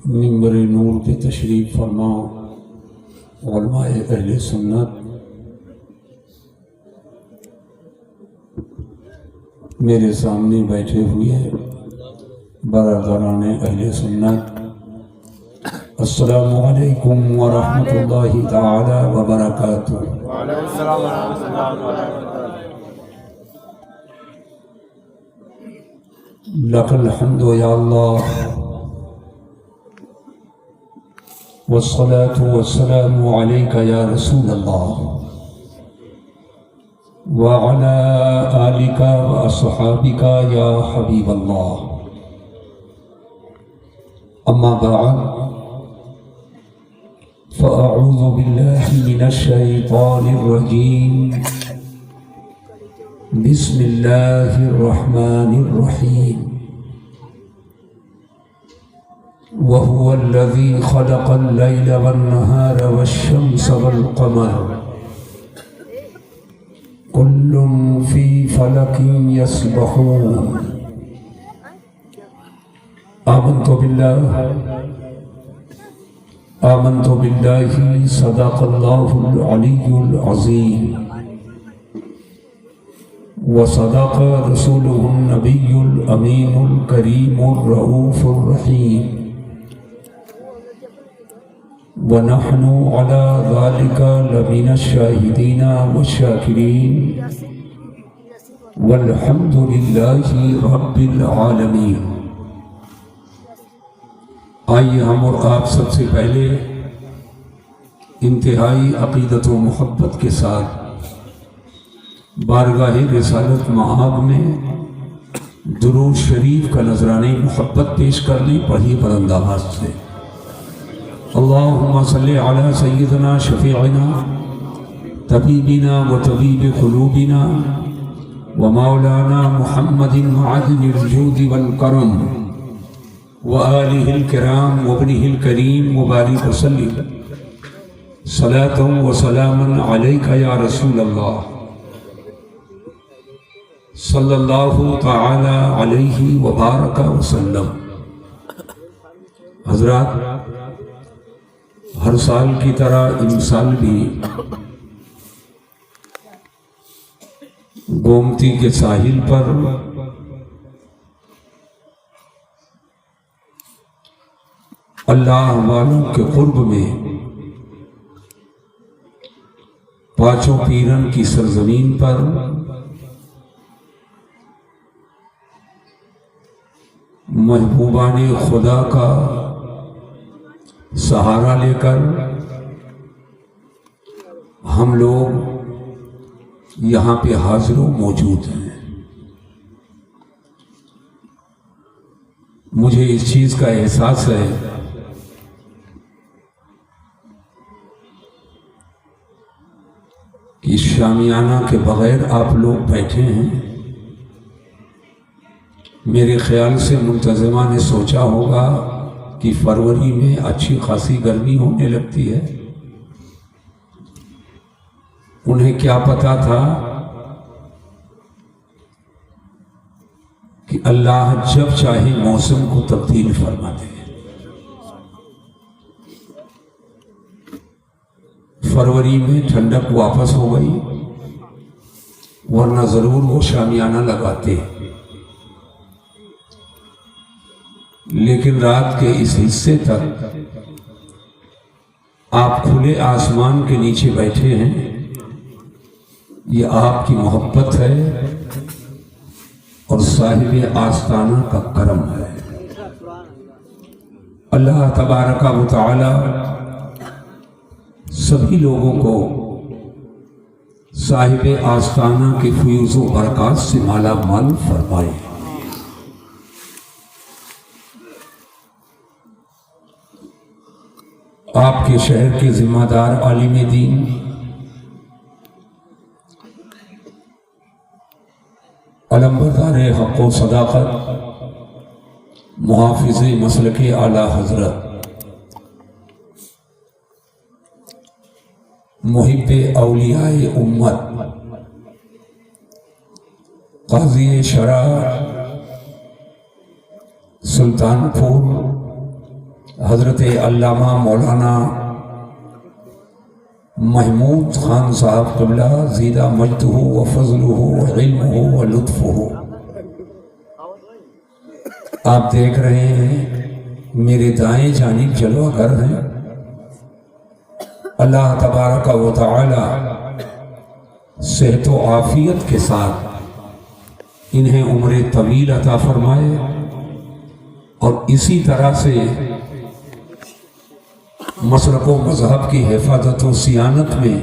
منبر نور پہ تشریف فرما علماء اہل سنت، میرے سامنے بیٹھے ہوئے برادران اہل سنت، السلام علیکم ورحمۃ اللہ تعالی وبرکاتہ۔ وعلیکم السلام ورحمۃ اللہ وبرکاتہ۔ لک الحمد یا اللہ والصلاة والسلام علیک یا رسول اللہ وعلى آلک واصحابک یا حبیب اللہ، اما بعد فأعوذ باللہ من الشیطان الرجیم، بسم اللہ الرحمن الرحیم، وهو الذي خلق الليل والنهار والشمس والقمر كل في فلك يسبحون، آمنت بالله صدق الله العلي العظيم وصدق رسوله النبي الأمين الكريم الرؤوف الرحيم، ونحن على ذلك لمن الشاهدين والشاكرين، والحمد لله رب العالمين۔ آئیے ہم اور آپ سب سے پہلے انتہائی عقیدت و محبت کے ساتھ بارگاہ رسالت مآب میں درود شریف کا نذرانِ محبت پیش کر لیں، پڑھیے بلند آواز سے۔ اللہم صلی علی سیدنا شفیعنا طبیبنا و طبیب قلوبنا و مولانا محمد معدن الجود والکرم و آلہ الکرام و ابنہ الکریم مبارک وسلم، صلاۃ و سلاما علیک یا رسول اللہ صلی اللہ تعالی علیہ وبارک وسلم۔ حضرات، ہر سال کی طرح ان سال بھی گومتی کے ساحل پر اللہ والوں کے قرب میں پانچوں پیرن کی سرزمین پر محبوبان خدا کا سہارا لے کر ہم لوگ یہاں پہ حاضر و موجود ہیں۔ مجھے اس چیز کا احساس ہے کہ شامیانہ کے بغیر آپ لوگ بیٹھے ہیں۔ میرے خیال سے منتظمہ نے سوچا ہوگا کہ فروری میں اچھی خاصی گرمی ہونے لگتی ہے، انہیں کیا پتا تھا کہ اللہ جب چاہے موسم کو تبدیل فرما دے۔ فروری میں ٹھنڈک واپس ہو گئی، ورنہ ضرور وہ شامیانہ لگاتے، لیکن رات کے اس حصے تک آپ کھلے آسمان کے نیچے بیٹھے ہیں۔ یہ آپ کی محبت ہے اور صاحب آستانہ کا کرم ہے۔ اللہ تبارک و تعالی سبھی لوگوں کو صاحب آستانہ کے فیوز و برکات سے مالا مال فرمائے۔ آپ کے شہر کے ذمہ دار عالم دین علمبردار حق و صداقت، محافظ مسلک اعلیٰ حضرت، محب اولیاء امت، قاضی شرع سلطان پور حضرت علامہ مولانا محمود خان صاحب قبلہ زیدہ مجدہ و فضلہ و علمہ و لطفہ، آپ دیکھ رہے ہیں میرے دائیں جانب جلوہ گر ہیں۔ اللہ تبارک و تعالی صحت و عافیت کے ساتھ انہیں عمر طویل عطا فرمائے، اور اسی طرح سے مسلک و مذہب کی حفاظت و صیانت میں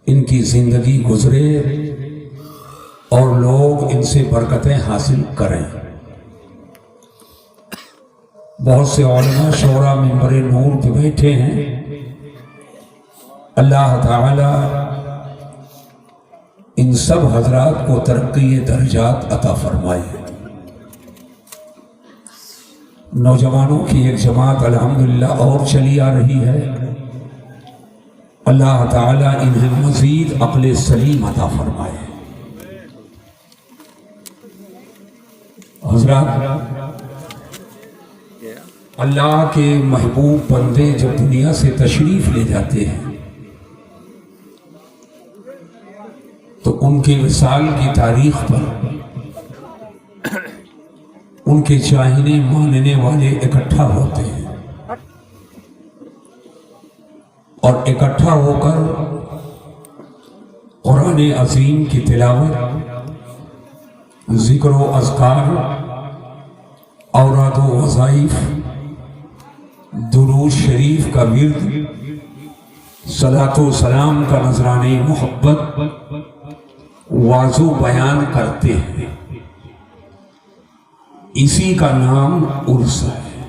ان کی زندگی گزرے اور لوگ ان سے برکتیں حاصل کریں۔ بہت سے علماء شورا منبر نور پہ بیٹھے ہیں، اللہ تعالی ان سب حضرات کو ترقی درجات عطا فرمائے۔ نوجوانوں کی ایک جماعت الحمدللہ اور چلی آ رہی ہے، اللہ تعالیٰ انہیں مزید عقل سلیم عطا فرمائے۔ حضرات، اللہ کے محبوب بندے جب دنیا سے تشریف لے جاتے ہیں تو ان کے وصال کی تاریخ پر ان کے چاہنے ماننے والے اکٹھا ہوتے ہیں، اور اکٹھا ہو کر قرآن عظیم کی تلاوت، ذکر و اذکار، اوراد و وظائف، درود شریف کا ورد، صلاۃ و سلام کا نذرانہ محبت واضح بیان کرتے ہیں۔ اسی کا نام عرس ہے۔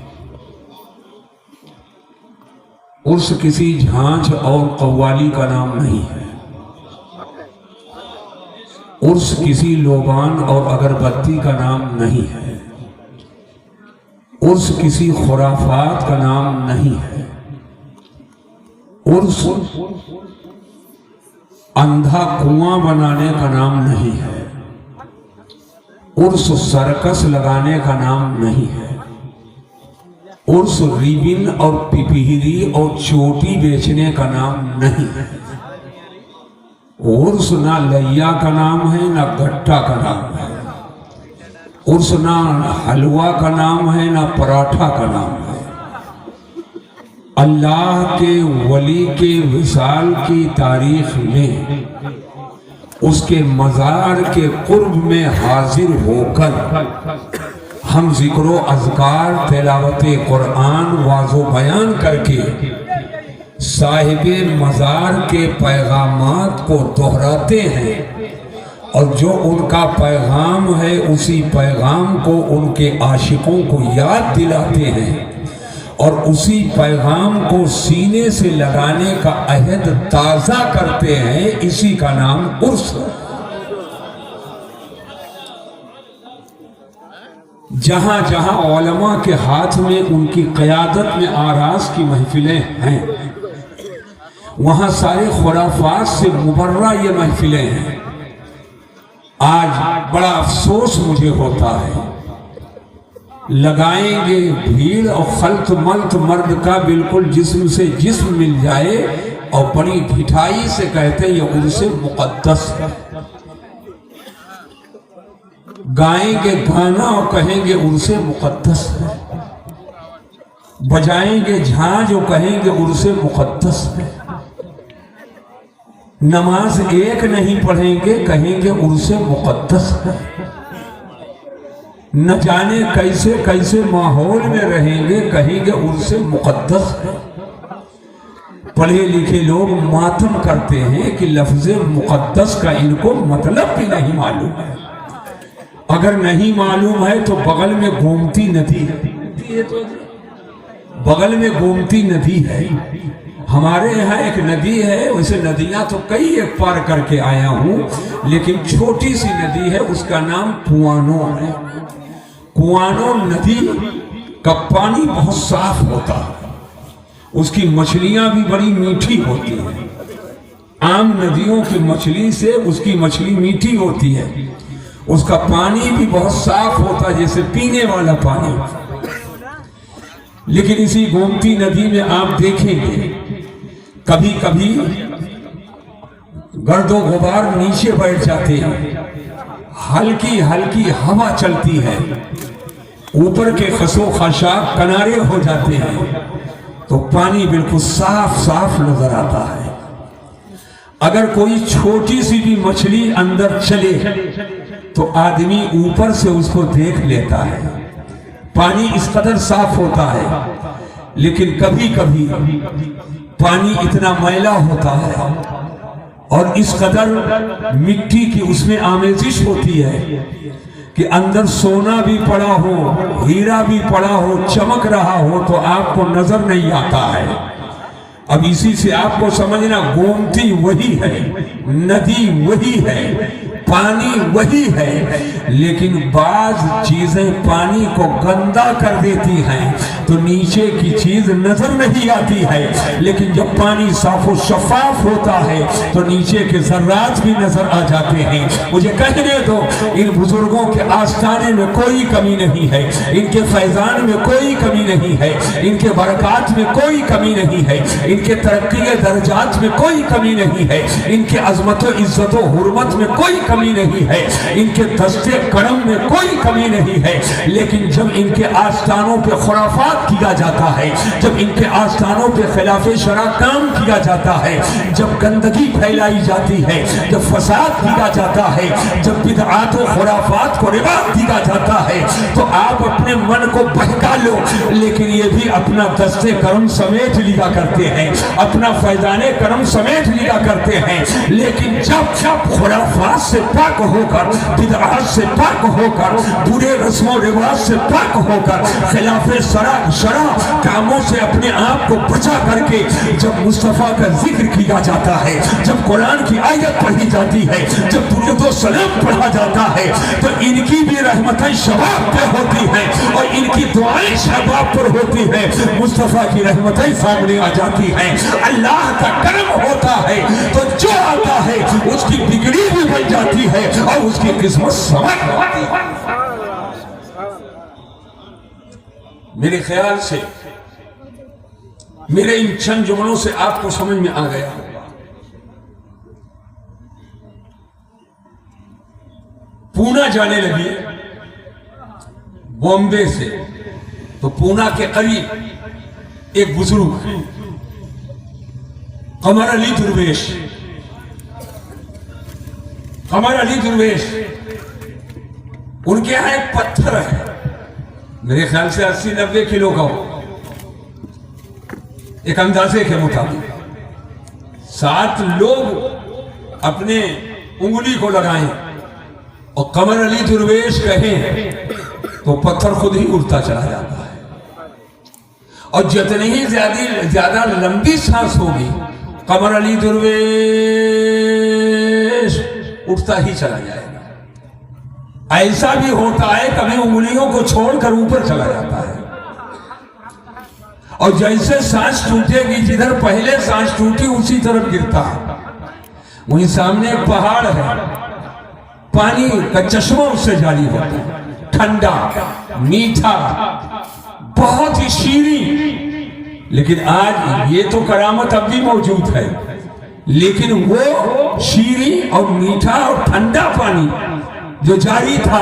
عرس کسی جھانچ اور قوالی کا نام نہیں ہے، عرس کسی لوبان اور اگربتی کا نام نہیں ہے، عرس کسی خرافات کا نام نہیں ہے، عرس اندھا کنواں بنانے کا نام نہیں ہے، عرس سرکس لگانے کا نام نہیں ہے، عرس ریبن اور پپہری اور چوٹی بیچنے کا نام نہیں ہے، عرس نہ لیا کا نام ہے نہ گٹا کا نام ہے، عرس نہ حلوہ کا نام ہے نہ پراٹھا کا نام ہے۔ اللہ کے ولی کے وصال کی تاریخ میں اس کے مزار کے قرب میں حاضر ہو کر ہم ذکر و اذکار، تلاوت قرآن واضح بیان کر کے صاحب مزار کے پیغامات کو دہراتے ہیں، اور جو ان کا پیغام ہے اسی پیغام کو ان کے عاشقوں کو یاد دلاتے ہیں، اور اسی پیغام کو سینے سے لگانے کا عہد تازہ کرتے ہیں۔ اسی کا نام عرس ہے۔ جہاں جہاں علماء کے ہاتھ میں ان کی قیادت میں آراز کی محفلیں ہیں، وہاں سارے خرافات سے مبرہ یہ محفلیں ہیں۔ آج بڑا افسوس مجھے ہوتا ہے، لگائیں گے بھیڑ اور خلط ملط مرد کا بالکل جسم سے جسم مل جائے، اور بڑی ڈھٹائی سے کہتے ہیں یہ عرس مقدس ہے۔ گائیں گے گانا اور کہیں گے عرس مقدس ہے، بجائیں گے جھانج اور کہیں گے عرس مقدس ہے، نماز ایک نہیں پڑھیں گے کہیں گے عرس مقدس ہے، نہ جانے کیسے کیسے ماحول میں رہیں گے کہیں گے عرس مقدس ہے۔ پڑھے لکھے لوگ ماتم کرتے ہیں کہ لفظ مقدس کا ان کو مطلب بھی نہیں معلوم ہے۔ اگر نہیں معلوم ہے تو بغل میں گومتی ندی ہے، بغل میں گومتی ندی ہے، ہمارے یہاں ایک ندی ہے، ویسے ندیاں تو کئی ایک پار کر کے آیا ہوں، لیکن چھوٹی سی ندی ہے، اس کا نام کوانو ہے۔ کوانو ندی کا پانی بہت صاف ہوتا ہے، اس کی مچھلیاں بھی بڑی میٹھی ہوتی ہیں۔ عام ندیوں کی مچھلی سے اس کی مچھلی میٹھی ہوتی ہے، اس کا پانی بھی بہت صاف ہوتا ہے، جیسے پینے والا پانی۔ لیکن اسی گومتی ندی میں آپ دیکھیں گے کبھی کبھی گرد و غبار نیچے بیٹھ جاتے ہیں، ہلکی ہلکی ہوا چلتی ہے، اوپر کے خس و خاشاک کنارے ہو جاتے ہیں تو پانی بالکل صاف صاف نظر آتا ہے۔ اگر کوئی چھوٹی سی بھی مچھلی اندر چلے تو آدمی اوپر سے اس کو دیکھ لیتا ہے، پانی اس قدر صاف ہوتا ہے۔ لیکن کبھی کبھی پانی اتنا میلا ہوتا ہے اور اس قدر مٹی کی اس میں آمیزش ہوتی ہے کہ اندر سونا بھی پڑا ہو، ہیرا بھی پڑا ہو، چمک رہا ہو تو آپ کو نظر نہیں آتا ہے۔ اب اسی سے آپ کو سمجھنا گومتی وہی ہے، ندی وہی ہے، پانی وہی ہے، لیکن بعض چیزیں پانی کو گندا کر دیتی ہیں تو نیچے کی چیز نظر نہیں آتی ہے، لیکن جب پانی صاف و شفاف ہوتا ہے تو نیچے کے ذرات بھی نظر آ جاتے ہیں۔ مجھے کہنے دو ان بزرگوں کے آستانے میں کوئی کمی نہیں ہے، ان کے فیضان میں کوئی کمی نہیں ہے، ان کے برکات میں کوئی کمی نہیں ہے، ان کے ترقی درجات میں کوئی کمی نہیں ہے، ان کے عظمت و عزت و حرمت میں کوئی کمی نہیں ہے، ان کے دستے کرم میں کوئی کمی نہیں ہے۔ لیکن جب ان کے آستانوں پہ خرافات کیا جاتا ہے، جب ان کے آستانوں پہ خلاف شرع کام کیا جاتا ہے، جب گندگی پھیلائی جاتی ہے، جب فساد کیا جاتا ہے، جب بدعات و خرافات کو رواج دیا جاتا ہے تو آپ اپنے من کو بہکا لو، لیکن یہ بھی اپنا دستے کرم سمیٹ لیا کرتے ہیں، اپنا فیضان کرم سمیٹ لیا کرتے ہیں۔ لیکن جب خرافات سے پاک ہو کر، بدعات سے پاک ہو کر، برے رسم و رواج سے پاک ہو کر، خلاف شرع کاموں سے اپنے آپ کو بچا کر کے جب مصطفیٰ کا ذکر کیا جاتا ہے، جب قرآن کی آیت پڑھی جاتی ہے، جب درود و سلام پڑھا جاتا ہے تو ان کی بھی رحمتیں شباب پہ ہوتی ہیں اور ان کی دعائیں شباب پر ہوتی ہیں، مصطفیٰ کی رحمتیں سامنے آ جاتی ہیں، اللہ کا کرم ہوتا ہے تو جو آتا ہے اس کی بگڑی بھی بن جاتی ہے اور اس کی قسمت سمجھ جاتی ہے۔ میرے خیال سے میرے ان چند جملوں سے آپ کو سمجھ میں آ گیا ہوگا۔ پونا جانے لگی بامبے سے تو پونا کے قریب ایک بزرگ ہے قمر علی درویش، قمر علی درویش، ان کے یہاں ایک پتھر ہے میرے خیال سے 80-90 کلو کا ہو، ایک اندازے کے مطابق 7 لوگ اپنے انگلی کو لگائیں اور قمر علی درویش کہیں تو پتھر خود ہی اڑتا چلا جاتا ہے، اور جتنی ہی زیادہ لمبی سانس ہوگی قمر علی درویش اٹھتا ہی چلا جائے گا۔ ایسا بھی ہوتا ہے کبھی انگلیوں کو چھوڑ کر اوپر چلا جاتا ہے، اور جیسے سانس ٹوٹے گی جدھر پہلے سانس ٹوٹی اسی طرف گرتا ہے۔ وہیں سامنے ایک پہاڑ ہے، پانی کا چشمہ اس سے جاری ہوتا ہے، ٹھنڈا میٹھا بہت ہی شیریں۔ لیکن آج یہ تو کرامت اب بھی موجود ہے، لیکن وہ شیریں اور میٹھا اور ٹھنڈا پانی جو جاری تھا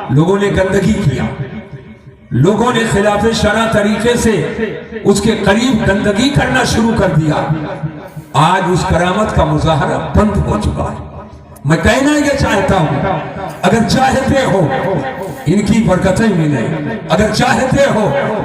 لوگوں نے گندگی کیا، لوگوں نے خلاف شرع طریقے سے اس کے قریب گندگی کرنا شروع کر دیا۔ آج اس کرامت کا مظاہرہ بند ہو چکا ہے۔ میں کہنا یہ چاہتا ہوں اگر چاہتے ہو ان کی برکتیں ملیں، اگر چاہتے ہو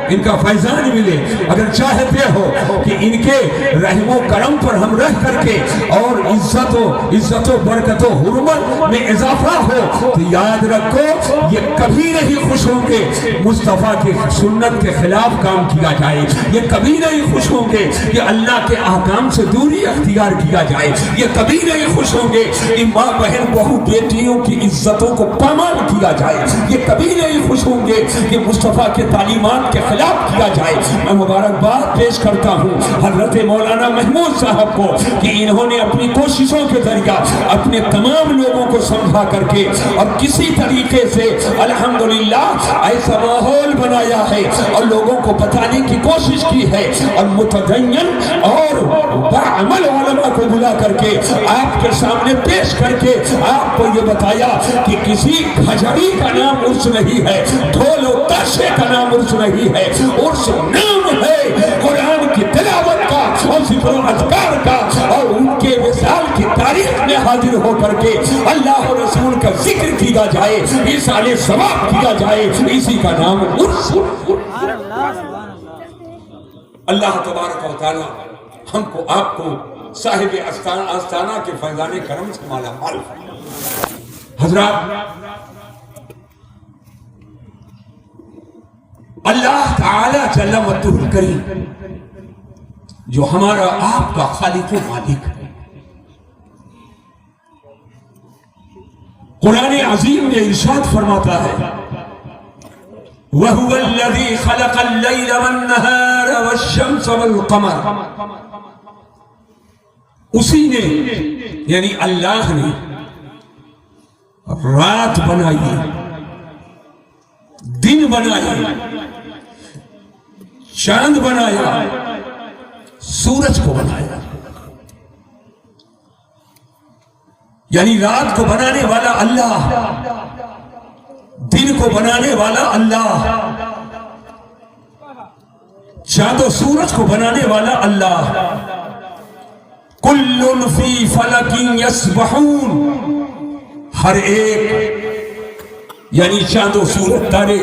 ان کا فیضان ملے، اگر چاہتے ہو کہ ان کے رحم و کرم پر ہم رہ کر کے اور عزت و برکت و حرمت میں اضافہ ہو تو یاد رکھو یہ کبھی نہیں خوش ہوں گے مصطفیٰ کی سنت کے خلاف کام کیا جائے، یہ کبھی نہیں خوش ہوں گے کہ اللہ کے احکام سے دوری اختیار کیا جائے، یہ کبھی نہیں خوش ہوں گے کہ ماں بہن بہو بیٹیوں کی عزتوں کو پامال کیا جائے، یہ کبھی نہیں خوش ہوں گے کہ مصطفیٰ کے تعلیمات کے خلاف کیا جائے۔ میں مبارکباد پیش کرتا ہوں حضرت مولانا محمود صاحب کو کہ انہوں نے اپنی کوششوں کے ذریعہ اپنے تمام لوگوں کو سمجھا کر کے اور کسی طریقے سے الحمدللہ ایسا ماحول بنایا ہے اور لوگوں کو بتانے کی کوشش کی ہے، اور متدین اور باعمل علماء کو بلا کر کے آپ کے سامنے پیش کر کے آپ کو یہ بتایا کہ کسی کھجڑی کا نام عرس نہیں ہے، ڈھول و تاشے کا نام عرس نہیں ہے، عرس نام ہے قرآن کی تلاوت کا اور ذکر و اذکار کا، اور ان کے وصال کی تاریخ میں حاضر ہو کر کے اللہ و رسول کا ذکر کیا جائے، ایصال ثواب کیا جائے، اسی کا نام عرس۔ اللہ تبارک و تعالی ہم کو آپ کو صاحب آستانہ کے فیضان کرم سے مالا مال فرمائے۔ حضرات، اللہ تعالی جل وجہ الکریم جو ہمارا آپ کا خالق و مالک ہے، قرآن عظیم میں ارشاد فرماتا ہے وَهُوَ الَّذِي خَلَقَ اللَّيْلَ وَالنَّهَارَ وَالشَّمْسَ وَالْقَمَرَ، اسی نے یعنی اللہ نے رات بنائی، دن بنایا، چاند بنایا، سورج کو بنایا، یعنی رات کو بنانے والا اللہ، دن کو بنانے والا اللہ، چاند و سورج کو بنانے والا اللہ۔ کل فی فلک یسبحون، ہر ایک یعنی چاند و سورج تارے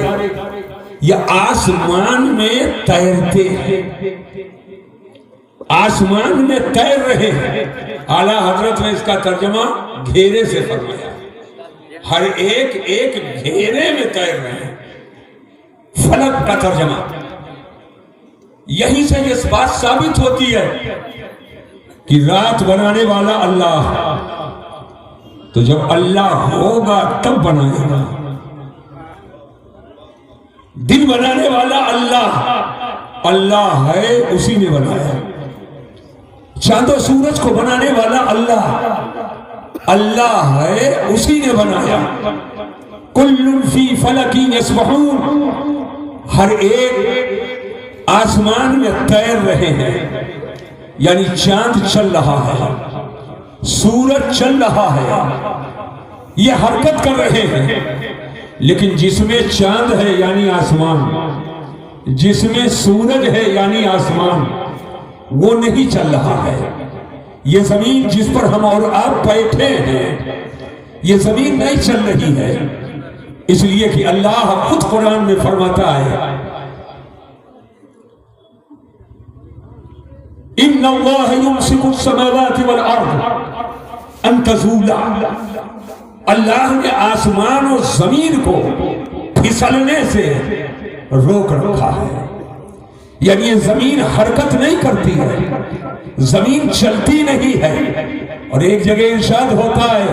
یہ آسمان میں تیرتے ہیں، آسمان میں تیر رہے ہیں۔ اعلیٰ حضرت نے اس کا ترجمہ گھیرے سے فرمایا، ہر ایک ایک گھیرے میں تیر رہے ہیں۔ فلک کا ترجمہ یہیں سے یہ بات ثابت ہوتی ہے کہ رات بنانے والا اللہ، تو جب اللہ ہوگا تب بنائے گا۔ دن بنانے والا اللہ، اللہ ہے اسی نے بنایا۔ چاند و سورج کو بنانے والا اللہ، اللہ ہے اسی نے بنایا۔ کل فی فلک یسبحون، ہر ایک آسمان میں تیر رہے ہیں، یعنی چاند چل رہا ہے، سورج چل رہا ہے، یہ حرکت کر رہے ہیں، لیکن جس میں چاند ہے یعنی آسمان، جس میں سورج ہے یعنی آسمان، وہ نہیں چل رہا ہے۔ یہ زمین جس پر ہم اور آپ بیٹھے ہیں، یہ زمین نہیں چل رہی ہے، اس لیے کہ اللہ خود قرآن میں فرماتا ہے ان اللہ یمسک السماوات والارض ان تزولا، اللہ نے آسمان و زمین کو پھسلنے سے روک رکھا ہے، یعنی یہ زمین حرکت نہیں کرتی ہے، زمین چلتی نہیں ہے۔ اور ایک جگہ ارشاد ہوتا ہے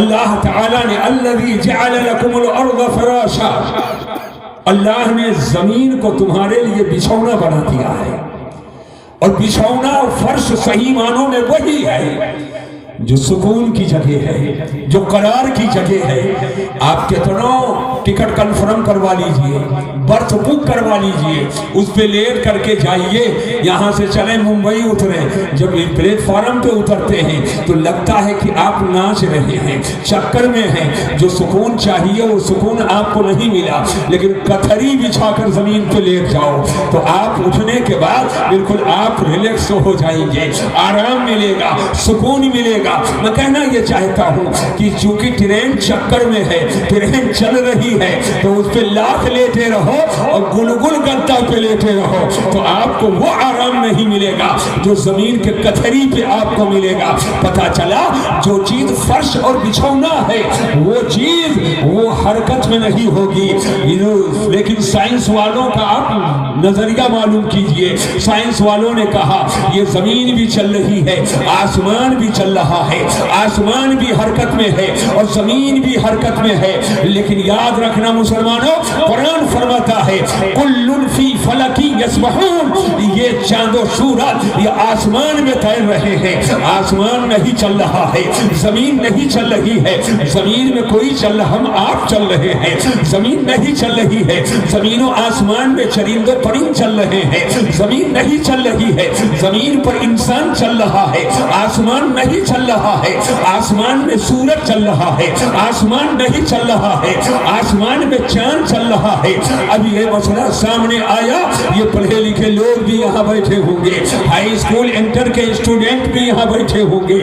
اللہ تعالیٰ نے الذی جعل لکم الارض فراشا، اللہ نے زمین کو تمہارے لیے بچھونا بنا دیا ہے، اور بچھونا اور فرش صحیح معنوں میں وہی ہے جو سکون کی جگہ ہے، جو قرار کی جگہ ہے۔ آپ کتنوں ٹکٹ کنفرم کروا لیجئے، برتھ بک کروا لیجئے، اس پہ لیٹ کر کے جائیے، یہاں سے چلیں ممبئی اتریں، جب پلیٹ فارم پہ اترتے ہیں تو لگتا ہے کہ آپ ناچ رہے ہیں، چکر میں ہیں، جو سکون چاہیے وہ سکون آپ کو نہیں ملا، لیکن کتھری بچھا کر زمین پہ لیٹ جاؤ تو آپ اٹھنے کے بعد بالکل آپ ریلیکس ہو جائیں گے، آرام ملے گا، سکون ملے گا۔ میں کہنا یہ چاہتا ہوں کہ چونکہ ٹرین چکر میں ہے، ٹرین چل رہی ہے، تو اس پہ لاکھ لیٹے رہو اور گلگل گتا پہ لیٹے رہو تو آپ کو وہ آرام نہیں ملے گا جو زمین کے کتھری پہ آپ کو ملے گا۔ پتا چلا جو چیز فرش اور بچھونا ہے وہ چیز وہ حرکت میں نہیں ہوگی، لیکن سائنس والوں کا آپ نظریہ معلوم کیجئے۔ سائنس والوں نے کہا یہ زمین بھی چل رہی ہے، آسمان بھی چل رہا ہے، آسمان بھی حرکت میں ہے اور زمین بھی حرکت میں ہے، لیکن یاد رکھنا مسلمانوں، قرآن فرماتا ہے کل فی فلک یسبحون، یہ چاند و سورج یہ آسمان میں تیر رہے ہیں، آسمان نہیں چل رہا ہے، زمین نہیں چل رہی ہے، زمین میں کوئی چل رہا، ہم آپ چل رہے ہیں، زمین نہیں چل رہی ہے، زمین و آسمان میں چرند و پرند چل رہے ہیں، زمین نہیں چل رہی ہے، زمین پر انسان چل رہا ہے، آسمان نہیں چل رہا ہے، آسمان میں سورج چل رہا ہے، آسمان نہیں چل رہا ہے، آسمان میں چاند چل رہا ہے۔ اب یہ مسئلہ سامنے آیا، یہ پڑھے لکھے لوگ بھی یہاں بیٹھے ہوں گے، ہائی اسکول انٹر کے اسٹوڈنٹ بھی یہاں بیٹھے ہوں گے،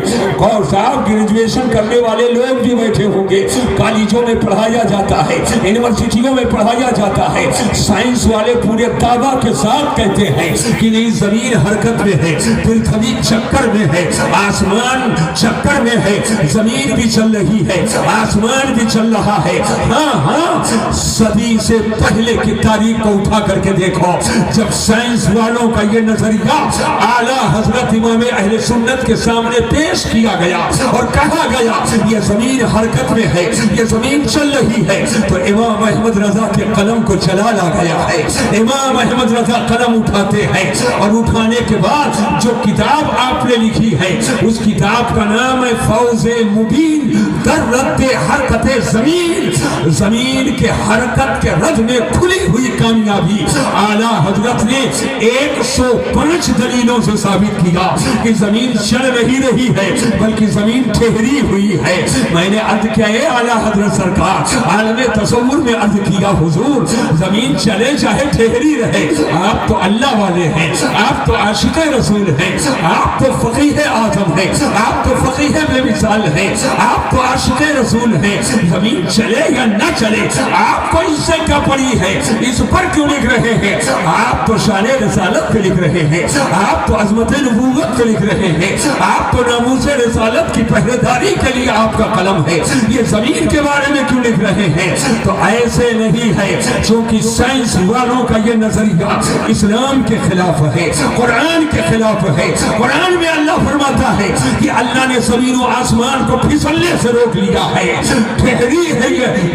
اور صاحب گریجویشن کرنے والے لوگ بھی بیٹھے ہوں گے، کالجوں میں پڑھایا جاتا ہے، یونیورسٹیوں میں پڑھایا جاتا ہے، سائنس والے پورے دعویٰ کے ساتھ کہتے ہیں کہ نہیں زمین حرکت میں ہے، پرتھوی چکر میں ہے، آسمان چکر میں ہے، زمین بھی چل رہی ہے، آسمان بھی چل رہا ہے۔ ہاں ہاں، صدی سے پہلے کی تاریخ کو اٹھا کر کے دیکھو، جب سائنس والوں کا یہ نظریہ اعلیٰ حضرت امام اہل سنت کے سامنے پیش کیا گیا اور کہا گیا یہ زمین حرکت میں ہے، یہ زمین چل رہی ہے، تو امام احمد رضا کے قلم کو چلا لا گیا ہے۔ امام احمد رضا قلم اٹھاتے ہیں اور اٹھانے کے بعد جو کتاب آپ نے لکھی ہے اس کتاب کا نام ہے فوز مبین در رد حرکت زمین، زمین کے حرکت کے رد میں کھلی ہوئی کامیابی۔ اعلیٰ حضرت نے 105 دلیلوں سے ثابت کیا کہ زمین چل نہیں رہی ہے بلکہ زمین ٹھہری ہوئی ہے۔ میں نے عرض کیا ہے اعلیٰ حضرت سرکار، عالم تصور میں عرض کیا حضور زمین چلے چاہے ٹھہری رہے، آپ تو اللہ والے ہیں، آپ تو عاشق رسول ہیں، آپ تو فقیہ اعظم ہیں، آپ تو فقیہ بے مثال ہیں، آپ تو عاشق رسول ہیں، زمین چلے یا نہ چلے آپ کو اس سے کیا پڑی ہے، اس پر کیوں لکھ رہے ہیں؟ آپ تو شان رسالت پہ لکھ رہے ہیں، آپ تو عظمت نبوت پہ لکھ رہے ہیں، آپ تو ناموس رسالت کی پہرے داری کے لیے آپ کا قلم ہے، یہ زمین کے بارے میں کیوں لکھ رہے ہیں؟ تو ایسے نہیں ہے، چونکہ سائنس والوں کا یہ نظریہ اسلام کے خلاف ہے، قرآن کے خلاف ہے۔ قرآن میں اللہ فرماتا ہے کہ اللہ نے زمین و آسمان کو پھسلنے سے روک لیا ہے، ٹھہری ہے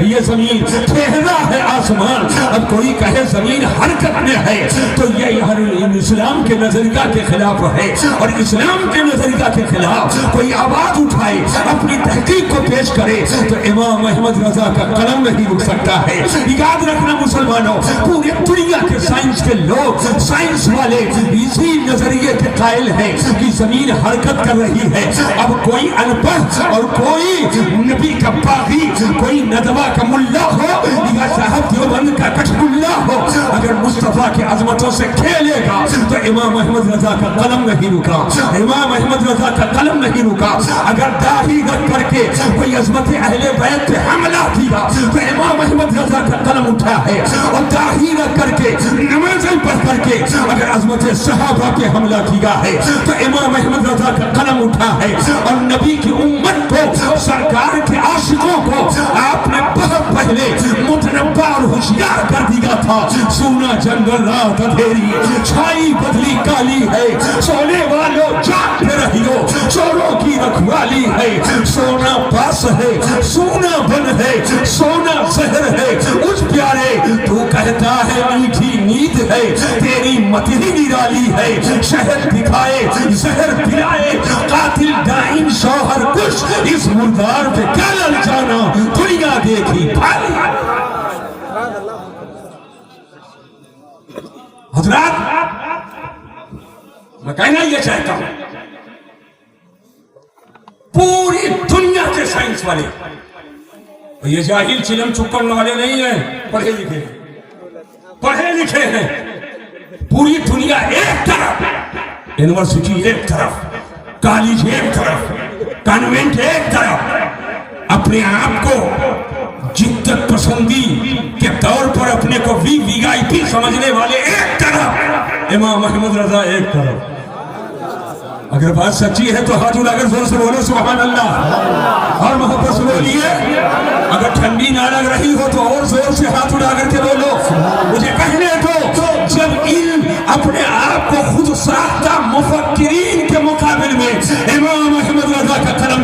یہ زمین، ٹھہرا ہے آسمان۔ اب کوئی کہے زمین حرکت میں ہے تو یہ اسلام کے نظریہ کے خلاف ہے، اور اسلام کے نظریہ کے خلاف کوئی آواز اٹھائے اپنی تحقیق کو پیش کرے تو امام احمد رضا کا قلم نہیں رک سکتا ہے۔ یاد رکھنا مسلمانوں، پورے دنیا کے سائنس کے لوگ، سائنس والے اسی نظریے کے قائل ہیں کہ زمین حرکت کر رہی ہے۔ اب کوئی ان پڑھ اور کوئی نبی کا باغی، کوئی ندوہ کا ملا ہو یا صاحب دیوبند کا کچھ ملا ہو، اگر مصطفیٰ کی عظمتوں سے کھیلے گا تو امام احمد رضا کا قلم نہیں رکا، امام احمد رضا کا قلم نہیں رکا۔ اگر داڑھی رکھ کر کے کوئی عظمت اہل بیت پہ حملہ کیا تو امام احمد رضا کا قلم اٹھا ہے، اور داڑھی رکھ کر کے نمازیں پڑھ کر کے اگر عظمت صحابہ پہ حملہ کیا ہے تو امام احمد رضا کا قلم اٹھا ہے۔ اور نبی کی امت کو، سرکار کے عاشقوں کو آپ نے بہت پہلے متنبع اور ہوشیار کر دیا تھا۔ سونا جنگل رات اندھیری، چھائی بدلی کالی ہے، سونے والوں جاگ پہ رہیو، چوروں کی رکھوالی ہے، سونا پاس ہے، سونا بن ہے، سونا زہر ہے، اس پیارے تو کہتا ہے میٹھی نیند ہے، تیری متی نرالی ہے، شہر دکھائے زہر پلائے، قاتل دائم شوہر کش، اس مردار پہ کیا لل جانا، دنیا دیکھی بھائی۔ حضرات میں کہنا یہ چاہتا ہوں، پوری دنیا کے سائنس والے، یہ جاہل چلم چپن والے نہیں ہیں، پڑھے لکھے پڑھے لکھے ہیں، پوری دنیا ایک طرف، یونیورسٹی ایک طرف، کالج ایک طرف، کانوینٹ ایک طرف، اپنے آپ کو جدت پسندی کے طور پر اپنے کو وی آئی پی سمجھنے والے ایک طرف، امام احمد رضا ایک طرف۔ اگر بات سچی ہے تو ہاتھ اٹھا کر زور سے بولو سبحان اللہ، اور محبت سے بولیے۔ اگر ٹھنڈی نہ لگ رہی ہو تو اور زور سے ہاتھ اٹھا کر کے بولو۔ مجھے کہنے دو، جب علم اپنے آپ کو خود ساختہ مفکرین کے مقابل میں امام احمد رضا کا قلم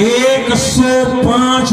105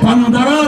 15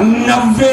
90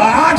8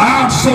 800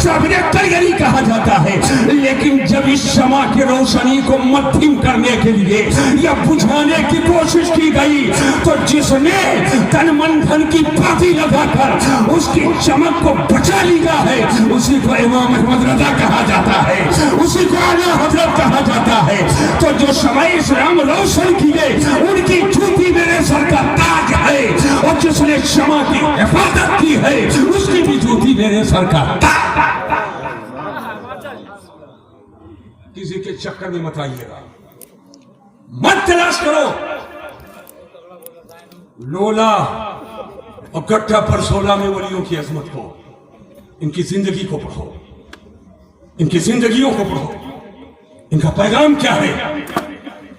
صابر اختر کہا جاتا ہے، لیکن جب اس شمع کی روشنی کو مدھم کرنے کے لیے یا بجھانے کی کوشش کی گئی تو جس نے تن من دھن کی پاتی لگا کر اس کی چمک کو بچا لیا ہے اسی کو امام احمد رضا کہا جاتا ہے، اسی کو اعلیٰ حضرت کہا جاتا ہے۔ تو جو شمع اسلام روشن کیے ان کی جوتی میرے سر کا تاج ہے، اور جس نے شمع کی حفاظت کی ہے اس کی بھی جوتی میرے سر کا تاج۔ کسی کے چکر میں مت آئیے گا، مت تلاش کرو لولا اور کٹھا پر 16 میں ولیوں کی عظمت کو، ان کی زندگی کو پڑھو، ان کی زندگیوں کو پڑھو، ان کا پیغام کیا ہے،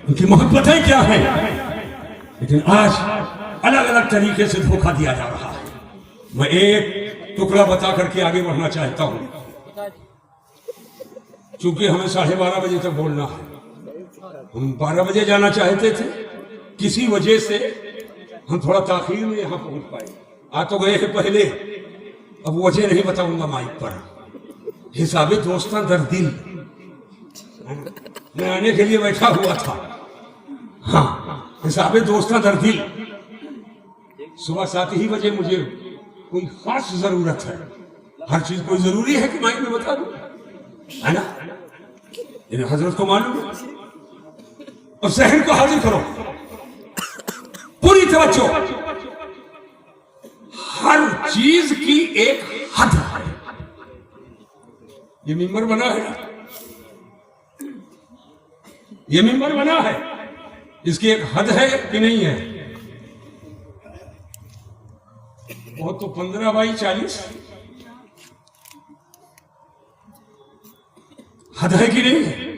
ان کی محبتیں کیا ہیں۔ لیکن آج الگ الگ طریقے سے دھوکہ دیا جا رہا ہے۔ میں ایک ٹکڑا بتا کر کے آگے بڑھنا چاہتا ہوں، چونکہ ہمیں 12:30 بجے تک بولنا ہے، ہم 12 بجے جانا چاہتے تھے، کسی وجہ سے ہم تھوڑا تاخیر میں یہاں پہنچ پائے، آ تو گئے ہیں پہلے، اب وجہ نہیں بتاؤں گا مائک پر۔ حساب دوستاں در دل، میں آنے کے لیے بیٹھا ہوا تھا، ہاں حساب دوستاں در دل۔ صبح 7 ہی بجے مجھے کوئی خاص ضرورت ہے، ہر چیز کوئی ضروری ہے کہ مائک میں بتا دوں، ہے نا؟ حضرت کو معلوم ہے، اور ذہن کو حاضر کرو، پوری توجہ، ہر چیز کی ایک حد ہے۔ یہ ممبر بنا ہے، یہ ممبر بنا ہے، اس کی ایک حد ہے کہ نہیں ہے؟ وہ تو 15x40 حد ہے کہ نہیں ہے؟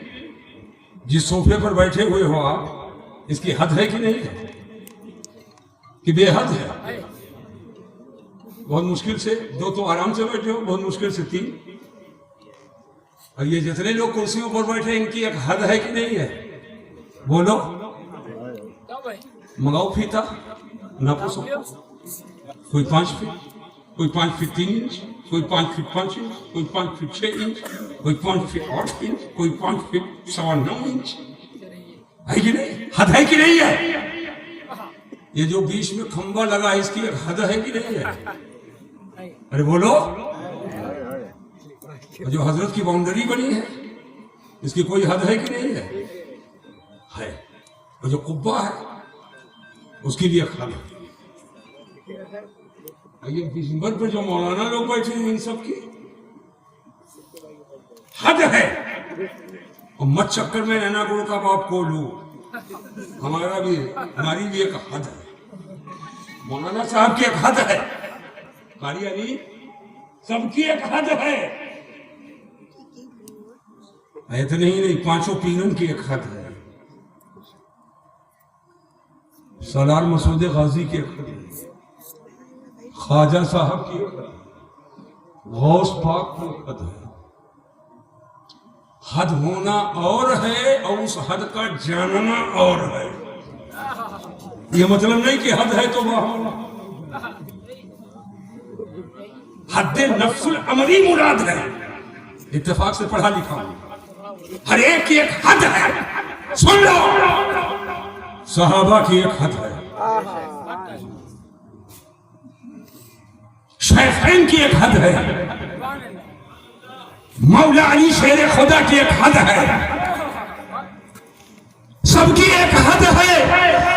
جس صوفے پر بیٹھے ہوئے ہو آپ، اس کی حد ہے کہ نہیں ہے؟ کہ بے حد ہے؟ بہت مشکل سے 2 تو آرام سے بیٹھے ہو، بہت مشکل سے 3، اور یہ جتنے لوگ کرسیوں پر بیٹھے ان کی ایک حد ہے کہ نہیں ہے؟ بولو، منگاؤ فیتا، ناپو سو، کوئی 5 فٹ، کوئی 5 فٹ 3 انچ، کوئی 5 فٹ 5 انچ، کوئی 5 فٹ 6 انچ، کوئی 5 فٹ 8 انچ، کوئی 5 فٹ 9.25 انچ، ہے کہ نہیں؟ حد ہے کہ نہیں ہے؟ یہ جو بیچ میں کھمبا لگا ہے اس کی ایک حد ہے کہ نہیں ہے؟ ارے بولو، جو حضرت کی باؤنڈری بنی ہے اس کی کوئی حد ہے کہ نہیں ہے؟ ہے۔ اور جو قبہ ہے اس کی بھی ایک حد ہے۔ یہ ممبر پر جو مولانا لوگ بیٹھے ہیں ان سب کی حد ہے، اور مت چکر میں رہنا گرو کا باپ کو لو، ہماری بھی ایک حد ہے، مولانا صاحب کی ایک حد ہے، قاری علی سب کی ایک حد ہے، اتنے ہی نہیں 5 پیرن کی ایک حد ہے، سالار مسعود غازی کی ایک حد ہے، خواجہ صاحب کی ایک حد ہے، غوث پاک کی ایک حد ہے۔ حد ہونا اور ہے اور اس حد کا جاننا اور ہے۔ یہ مطلب نہیں کہ حد ہے تو حد نفس الامری مراد ہے، اتفاق سے پڑھا لکھا ہوں، ہر ایک کی ایک حد ہے۔ سن لو، صحابہ کی ایک حد ہے، شیخین کی ایک حد ہے، مولا علی شیر خدا کی ایک حد ہے، سب کی ایک حد ہے،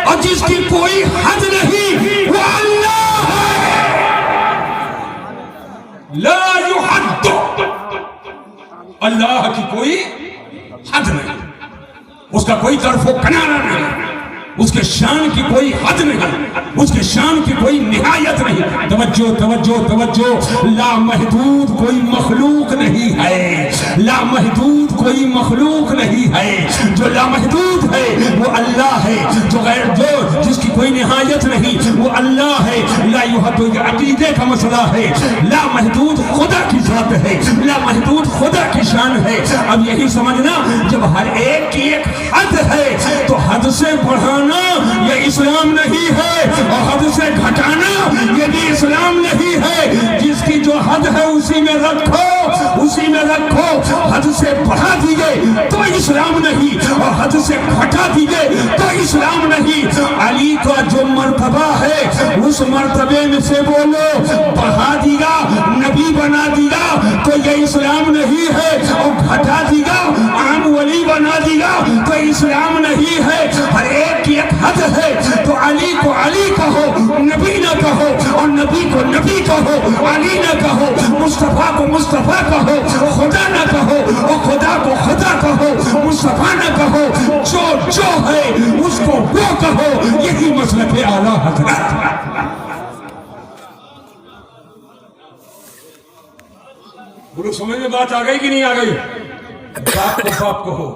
اور جس کی کوئی حد نہیں وہ اللہ ہے۔ لا یحد، اللہ کی کوئی حد نہیں، اس کا کوئی طرف و کنارہ نہیں، اس کے شان کی کوئی حد نہیں، اس کے شان کی کوئی نہایت نہیں۔ توجہ توجہ توجہ، لامحدود کوئی مخلوق نہیں ہے، لامحدود کوئی مخلوق نہیں ہے، جو لامحدود ہے وہ اللہ ہے، جو جس کی کوئی نہایت نہیں وہ اللہ ہے۔ لا یحد، یہ عقیدے کا مسئلہ ہے، لامحدود خدا کی ذات ہے، لامحدود خدا کی شان ہے۔ اب یہی سمجھنا، جب ہر ایک کی ایک حد ہے تو حد سے بڑھانا یہ اسلام نہیں ہے، اور حد سے گھٹانا یہ بھی اسلام نہیں ہے۔ جس کی جو حد تو اسلام نہیں، اور حد سے گھٹا دیے تو اسلام نہیں۔ علی کا جو مرتبہ ہے اس مرتبے میں سے بولو بڑھا دیا، نبی بنا دیا تو یہ اسلام نہیں ہے، اور گھٹا دیا، عام ولی بنا دیا تو اسلام نہیں ہے۔ ہر ایک کی ایک حد ہے، تو علی کو علی کہو، نبی نہ کہو، اور نبی کو نبی کہو، علی نہ کہو، مصطفیٰ کو مصطفیٰ کہو، خدا نہ کہو، اور خدا کو خدا کہو، مصطفیٰ نہ کہو، جو ہے اس کو وہ کہو، یہی مسلک اعلیٰ حضرت۔ بولو سمجھ میں بات آ گئی کہ نہیں آ گئی؟ باپ کو باپ کہو،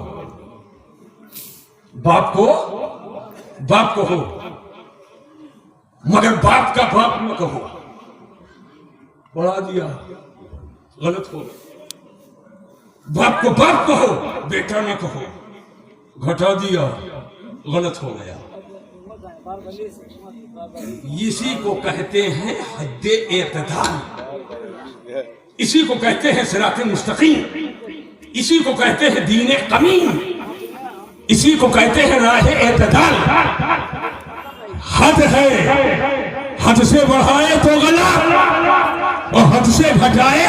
باپ کو باپ کہو، مگر باپ کا باپ نہ کہو۔ بڑھا دیا، غلط ہو۔ باپ کو باپ کہو، بیٹا نہ کہو، گھٹا دیا، غلط ہو گیا۔ اسی کو کہتے ہیں حد اعتدال، اسی کو کہتے ہیں صراط مستقیم، اسی کو کہتے ہیں دین قویم، اسی کو کہتے ہیں راہ اعتدال۔ حد ہے، حد سے بڑھائے تو غلط، اور حد سے گھٹائے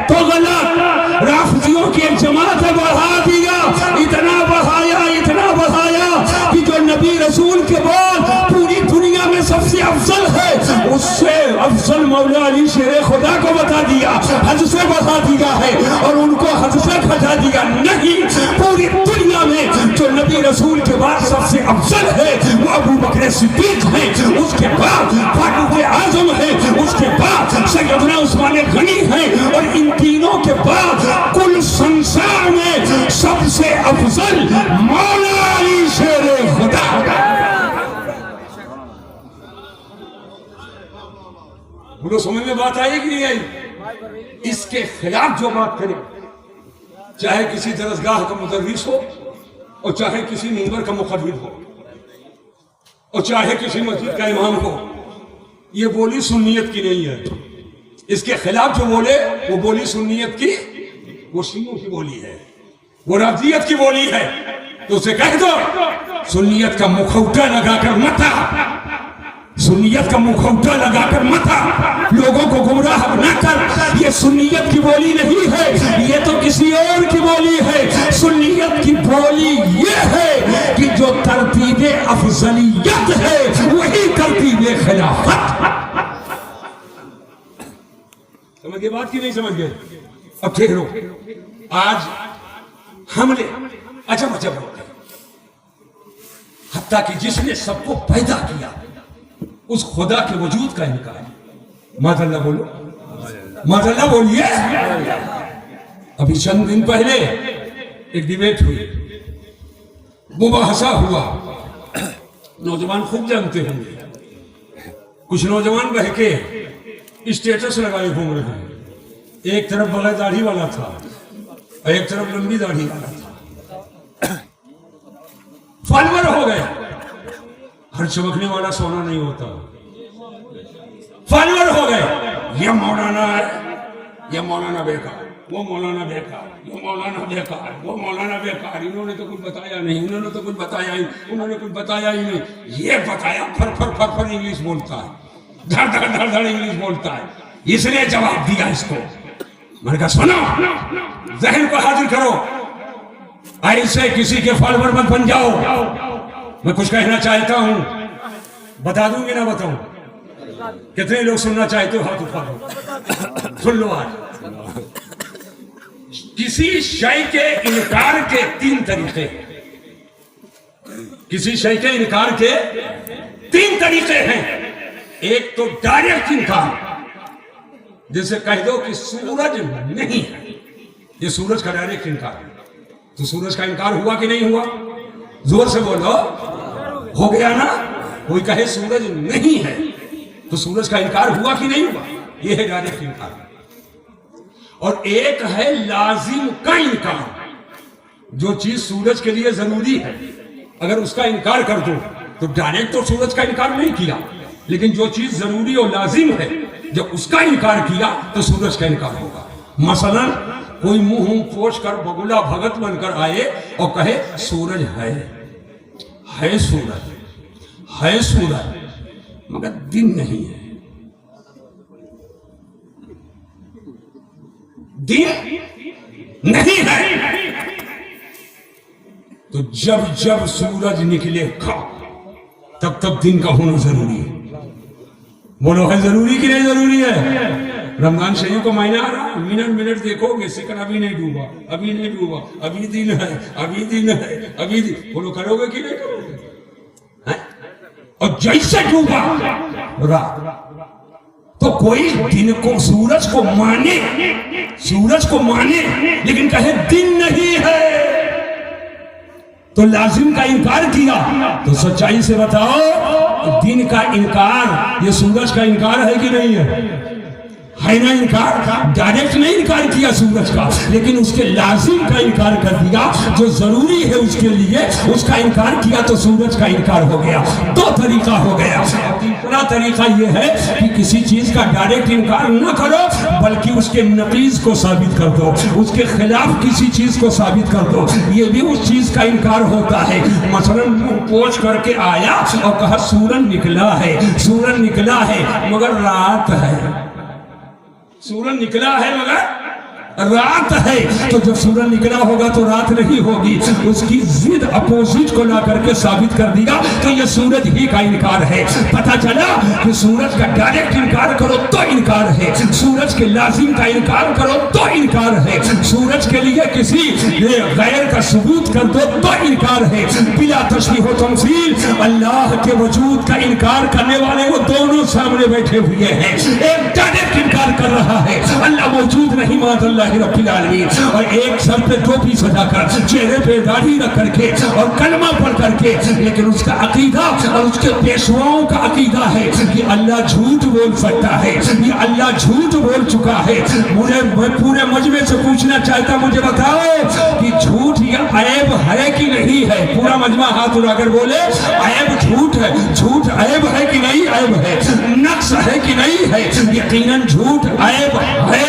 تو غلط۔ رافضیوں کی ایک جماعت ہے، بڑھا دیا، اتنا بڑھایا کہ جو نبی رسول کے بعد پوری دنیا میں سب سے افضل ہے، اس سے افضل مولا علی شیر خدا کو بتا دیا، حد سے بڑھا دیا ہے، اور ان کو حد سے گھٹا دیا نہیں۔ پوری دنیا میں جو نبی رسول کے بعد سب سے افضل ہے وہ ابو بکر صدیق ہے، اس کے بعد فاروق اعظم ہے، اس کے بعد سیدنا عثمان غنی ہے، اور ان تینوں کے بعد کل سنسار میں سب سے افضل مولا علی شیر خدا۔ بولو سمجھ میں بات آئی کہ نہیں آئی؟ اس کے خلاف جو بات کرے، چاہے کسی درسگاہ کا مدرس ہو، اور چاہے کسی منبر کا مقرر ہو، اور چاہے کسی مسجد کا امام ہو، یہ بولی سنیت کی نہیں ہے۔ اس کے خلاف جو بولے وہ بولی سنیت کی، وہ شیعوں کی بولی ہے، وہ رافضیت کی بولی ہے۔ تو اسے کہہ دو سنیت کا مکھوٹا لگا کر متا، سنیت کا مکھوٹا لگا کر متا، لوگوں کو گمراہ نہ کر۔ یہ سنیت کی بولی نہیں ہے، یہ تو کسی اور کی بولی ہے۔ سنیت کی بولی یہ ہے کہ جو ترتیب افضلیت ہے وہی ترتیب خلافت۔ سمجھ گئے بات کی نہیں سمجھ گئے؟ اب ٹھہرو، آج ہم نے عجب ہو گئے، حتیٰ کہ جس نے سب کو پیدا کیا اس خدا کے وجود کا انکار۔ ماذا اللہ بولو، ماذا اللہ بولیے۔ ابھی چند دن پہلے ایک ڈیبیٹ ہوئی، مباحثہ ہوا، نوجوان خوب جانتے ہوں گے، کچھ نوجوان بہ کے اسٹیٹس لگائے گھوم رہے ہیں، ایک طرف بغیر داڑھی والا تھا اور ایک طرف لمبی داڑھی والا تھا۔ فالوور ہو گئے، ہر چمکنے والا سونا نہیں ہوتا، فالوور ہو گئے، یہ مولانا ہے، یہ مولانا بیکار، وہ مولانا بیکار، یہ مولانا بیکار، وہ مولانا بیکار، انہوں نے تو کچھ بتایا نہیں، انہوں نے تو کچھ بتایا ہی، انہوں نے کچھ بتایا ہی نہیں، یہ بتایا، پھر پھر انگلش بولتا ہے، دھڑ دھڑ انگلش بولتا ہے۔ اس نے جواب دیا اس کو، میں نے کہا سنو، ذہن کو حاضر کرو، ایسے کسی کے فالوور مت بن جاؤ۔ میں کچھ کہنا چاہتا ہوں، بتا دوں گی نہ بتاؤں؟ کتنے لوگ سننا چاہتے ہو ہاتھ اٹھا دو، سن لو۔ آج کسی شے کے انکار کے تین طریقے، کسی شے کے انکار کے تین طریقے ہیں۔ ایک تو ڈائریکٹ انکار، جیسے کہہ دو کہ سورج نہیں ہے، یہ سورج کا ڈائریکٹ انکار ہے۔ تو سورج کا انکار ہوا کہ نہیں ہوا؟ زور سے بولو، ہو گیا نا؟ کوئی کہے سورج نہیں ہے تو سورج کا انکار ہوا کہ نہیں ہوا؟ یہ ہے ڈائریکٹ انکار۔ اور ایک ہے لازم کا انکار، جو چیز سورج کے لیے ضروری ہے اگر اس کا انکار کر دو تو ڈائریکٹ تو سورج کا انکار نہیں کیا، لیکن جو چیز ضروری اور لازم ہے جب اس کا انکار کیا تو سورج کا انکار ہوگا۔ مثلا کوئی منہ پوچھ کر بگلا بھگت بن کر آئے اور کہے سورج ہے سورج ہے سورج مگر دن نہیں ہے، دن نہیں ہے، تو جب سورج نکلے تب دن کا ہونا ضروری ہے۔ بولو ہے ضروری کہ نہیں ضروری ہے؟ رمضان شریف کو مہینہ آ رہا، منٹ دیکھو گے، سیکنڈ ابھی نہیں ڈوبا، ابھی دن ہے، ابھی دن، بولو کرو گے کہ نہیں کرو گے؟ اور جیسے ڈوبا رات، تو کوئی دن کو سورج کو مانے لیکن کہے دن نہیں ہے تو لازم کا انکار کیا، تو سچائی سے بتاؤ دن کا انکار یہ سورج کا انکار ہے کہ نہیں ہے نا؟ انکار ڈائریکٹ نہیں انکار کیا سورج کا، لیکن اس کے لازم کا انکار کر دیا جو ضروری ہے اس کے لیے، اس کا انکار کیا تو سورج کا انکار ہو گیا۔ دو طریقہ ہو گیا۔ تیسرا طریقہ یہ ہے کہ کسی چیز کا ڈائریکٹ انکار نہ کرو بلکہ اس کے نقیض کو ثابت کر دو، اس کے خلاف کسی چیز کو ثابت کر دو، یہ بھی اس چیز کا انکار ہوتا ہے۔ مثلا پوچھ کر کے آیا اور کہا سورج نکلا ہے مگر رات ہے، سورج نکلا ہے مگر رات ہے، تو جب سورج نکلا ہوگا تو رات نہیں ہوگی، اس کی ضد اپوزٹ کو لا کر کے ثابت کر دیا تو یہ سورج ہی کا انکار ہے۔ پتہ چلا کہ سورج کا ڈائریکٹ انکار کرو تو انکار ہے، سورج کے لازم کا انکار کرو تو انکار ہے، سورج کے لیے کسی غیر کا ثبوت کر دو تو انکار ہے۔ بلا تشبیہ و تمثیل اللہ کے وجود کا انکار کرنے والے وہ دونوں سامنے بیٹھے ہوئے ہیں، ایک ڈائریکٹ انکار کر رہا ہے اللہ موجود نہیں معاذ اللہ رب العالمین، اور ایک سر پہ ٹوپی سجا کر، چہرے پہ داڑھی رکھ کر کے اور کلمہ پڑھ کر کے، لیکن اس کا عقیدہ اور اس کے پیشواؤں کا عقیدہ ہے کہ اللہ جھوٹ بول سکتا ہے، یہ اللہ جھوٹ بول چکا ہے۔ میں پورے مجمع سے پوچھنا چاہتا، مجھے بتاؤ کہ جھوٹ یہ عیب ہے کہ نہیں ہے؟ پورا مجمع ہاتھ اٹھا کر بولے عیب جھوٹ ہے، جھوٹ عیب ہے کہ نہیں عیب ہے، نقص ہے کہ نہیں ہے؟ یقیناً جھوٹ عیب ہے۔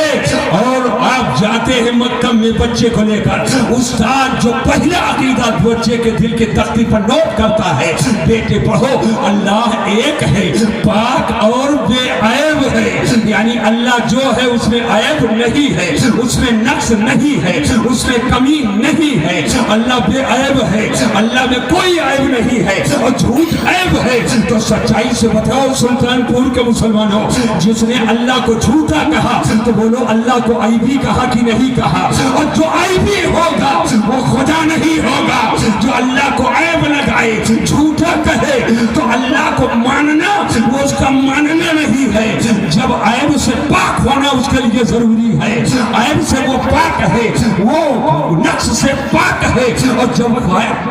اور آپ جاتے ہیں مکہ میں بچے کو لے کر، استاد جو پہلا عقیدہ بچے کے دل کے تختی پر نوٹ کرتا ہے، بیٹے پڑھو اللہ ایک ہے، پاک اور بے عیب ہے، یعنی اللہ جو ہے اس میں عیب نہیں ہے، اس میں نقص نہیں ہے، اس میں کمی نہیں ہے، اللہ بے عیب ہے، اللہ میں کوئی عیب نہیں ہے، اور جھوٹ عیب ہے۔ تو سچائی سے بتاؤ سلطان پور کے مسلمانوں، جس نے اللہ کو جھوٹا کہا تو بولو اللہ کو عیبی کہا کہ نہیں کہا؟ اور جو عیبی ہوگا وہ خدا نہیں ہوگا، جو اللہ کو عیب لگائے جھوٹا کہے تو اللہ کو ماننا وہ اس کا ماننا نہیں ہے۔ جب عیب سے پاک ہونا اس کے لیے ضروری ہے، عیب سے وہ پاک ہے، وہ نقص سے پاک ہے، اور جب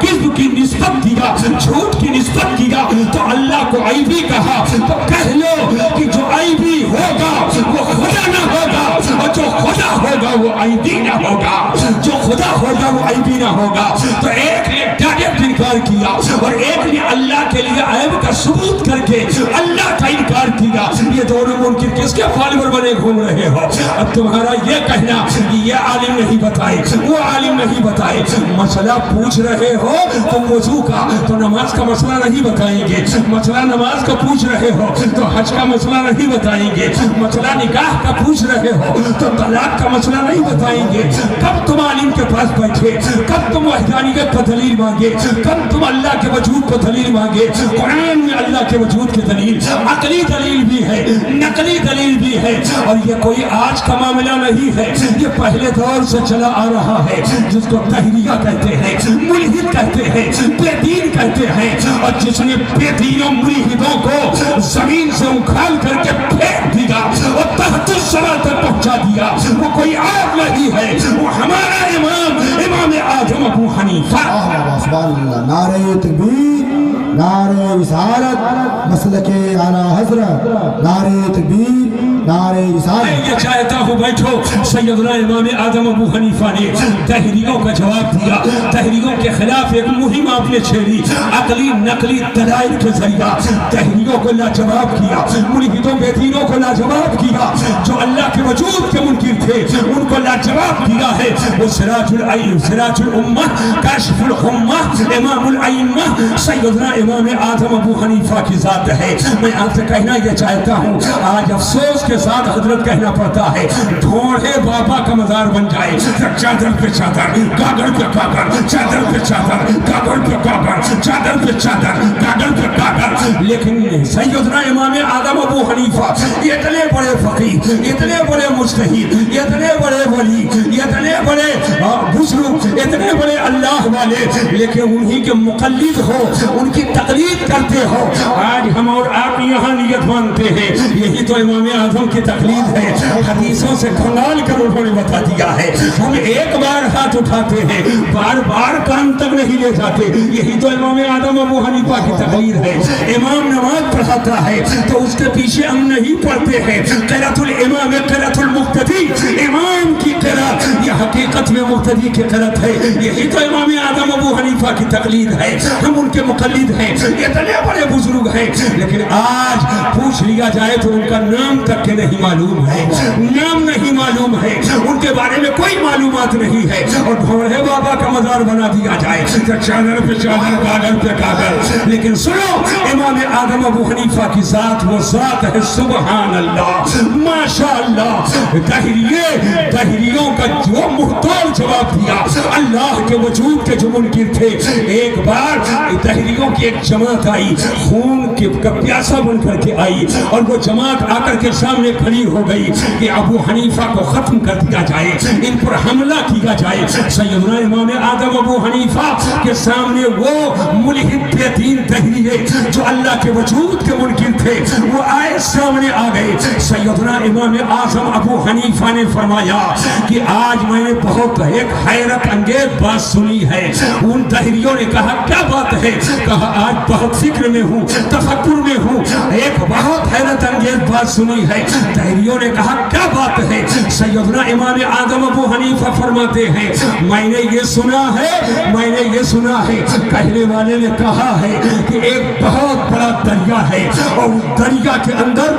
کذب کی نسبت کیا، جھوٹ کی نسبت کیا تو اللہ کو عیبی کہا، تو کہہ لو کہ جو عیبی ہوگا وہ خدا نہ ہوگا، اور جو خدا ہوگا وہ عیبی نہ ہوگا، جو خدا ہوگا وہ عیبی نہ ہوگا۔ تو ایک نے ڈائریکٹ انکار کیا اور ایک نے اللہ کے لیے عیب کا ثبوت کر کے اللہ کا انکار کیا، یہ دونوں منکر کس کے فالوور بنے گھوم رہے ہو؟ اب تمہارا یہ کہنا کہ یہ عالم نہیں بتائے، وہ عالم نہیں بتائے، مسئلہ پوچھ رہے ہو تو وضو کا تو نماز کا مسئلہ نہیں بتائیں گے، مسئلہ نماز کا پوچھ رہے ہو تو حج کا مسئلہ نہیں بتائیں گے، مسئلہ نکاح کا پوچھ رہے ہو تو طلاق کا مسئلہ نہیں بتائیں گے۔ کب تم عالم کے پاس بیٹھے، کب تم وحدانیت پر دلیل مانگے، کب تم اللہ کے وجود پر دلیل مانگے؟ قرآن میں اللہ کے وجود کی دلیل عقلی دلیل بھی ہے، نقلی دلیل بھی ہے، اور یہ کوئی آج کا معاملہ نہیں ہے، یہ پہلے دور سے چلا آ رہا ہے، جس کو تحریہ کہتے ہیں، ملحد کہتے ہیں، بے دین کہتے ہیں، اور جس نے بے دینوں ملحدوں کو زمین سے اکھاڑ کر کے پھینک دیا اور تحت الثری تک پہنچا دیا، وہ کوئی اور نہیں ہے، وہ ہمارا امام اعظم ابو حنیفہ۔ سبحان اللہ، نعرہ تکبیر، نعرہ رسالت، مسلک اعلیٰ حضرت، نعرہ تکبیر، نعرہ رسالت۔ یہ چاہتا ہوں بیٹھو، سیدنا امام اعظم ابو حنیفہ نے تحریروں کا جواب دیا، تحریروں کے خلاف ایک مہم آپ نے چھیڑی، عقلی نقلی دلائل کے ذریعہ تحریروں کو لاجواب کیا، ملحدوں بے دینوں کو لاجواب کیا، جو اللہ کے وجود کے منکر تھے ان کو لاجواب دیا ہے. وہ سراج العین، سراج الامہ، کاشف الغمہ، امام الائمہ سیدنا امام اعظم ابو حنیفہ کی ذات ہے. میں آپ سے کہنا یہ چاہتا ہوں، آج افسوس کے ساتھ حضرت کہنا پڑتا ہے ڈھونڈے بابا کا مزار بن جائے، چادر پہ چادر، گاگڑ پہ گاگڑ، چادر پہ چادر، گاگڑ پہ گاگڑ، چادر پہ چادر، گاگڑ پہ گاگڑ. لیکن سیدنا امام اعظم ابو حنیفہ اتنے بڑے فقیہ، اتنے بڑے مجتہد، اتنے بڑے ولی، اتنے بڑے بزرگ، اتنے بڑے اللہ والے، لیکن انہی کے مقلد ہو، ان کی تقلید کرتے ہو. آج ہم اور آپ یہاں نیت مانتے ہیں، یہی تو امام اعظم کی تقلید ہے. حدیثوں سے کھنگال کر انہوں نے بتا دیا ہے. ہم ایک بار ہاتھ اٹھاتے ہیں، بار بار کان تک نہیں لے جاتے. یہی تو امام اعظم ابو حنیفہ کی تقلید ہے. امام نماز پڑھاتا ہے تو اس کے پیچھے ہم نہیں پڑھتے ہیں. قرأت الامام قرأت المقتدی، امام کی قرأت یہ حقیقت میں مقتدی کی قرأت ہے. یہی تو امام اعظم ابو حنیفہ کی تقلید ہے. ہم ان کے مقلد ہیں، اتنے بڑے بزرگ ہیں، لیکن آج پوچھ لیا جائے تو ان کا نام تک کے نہیں معلوم ہے. نام نہیں معلوم ہے، ان کے بارے میں کوئی معلومات نہیں ہے. اور ڈھونڈے بابا کا مزار بنا دیا جائے، چادر پہ چادر، گاگڑ پہ گاگڑ. لیکن سنو، امام اعظم ابو حنیفہ کی ذات وہ ذات ہے سبحان اللہ ماشاء اللہ. دہریوں کا جو محتول جواب دیا، اللہ کے وجود کے جو منکر تھے. ایک بار دہریوں کی ایک جماعت آئی، خون کا پیاسا بن کر کے آئی، اور وہ جماعت آ کر کے سامنے کھڑی ہو گئی کہ ابو حنیفہ کو ختم کر دیا جائے، ان پر حملہ کیا جائے. سیدنا امام اعظم ابو حنیفہ کے سامنے وہ ملحد بے دین دہریے جو اللہ کے وجود کے منکر تھے، وہ آئے، سامنے آ گئے. سیدنا امام اعظم ابو حنیفہ نے فرمایا کہ آج میں نے بہت ایک حیرت انگیز بات سنی ہے. ان دہریوں نے کہا کیا بات ہے؟ کہا آج بہت فکر میں ہوں، تفکر میں ہوں، ایک بہت حیرت انگیز بات سنی ہے. دہریوں نے کہا کیا بات ہے؟ سیدنا امام اعظم ابو حنیفہ فرماتے ہیں میں نے یہ سنا ہے کہنے والے نے کہا ہے کہ ایک بہت بڑا دریا ہے، اور اس دریا کے اندر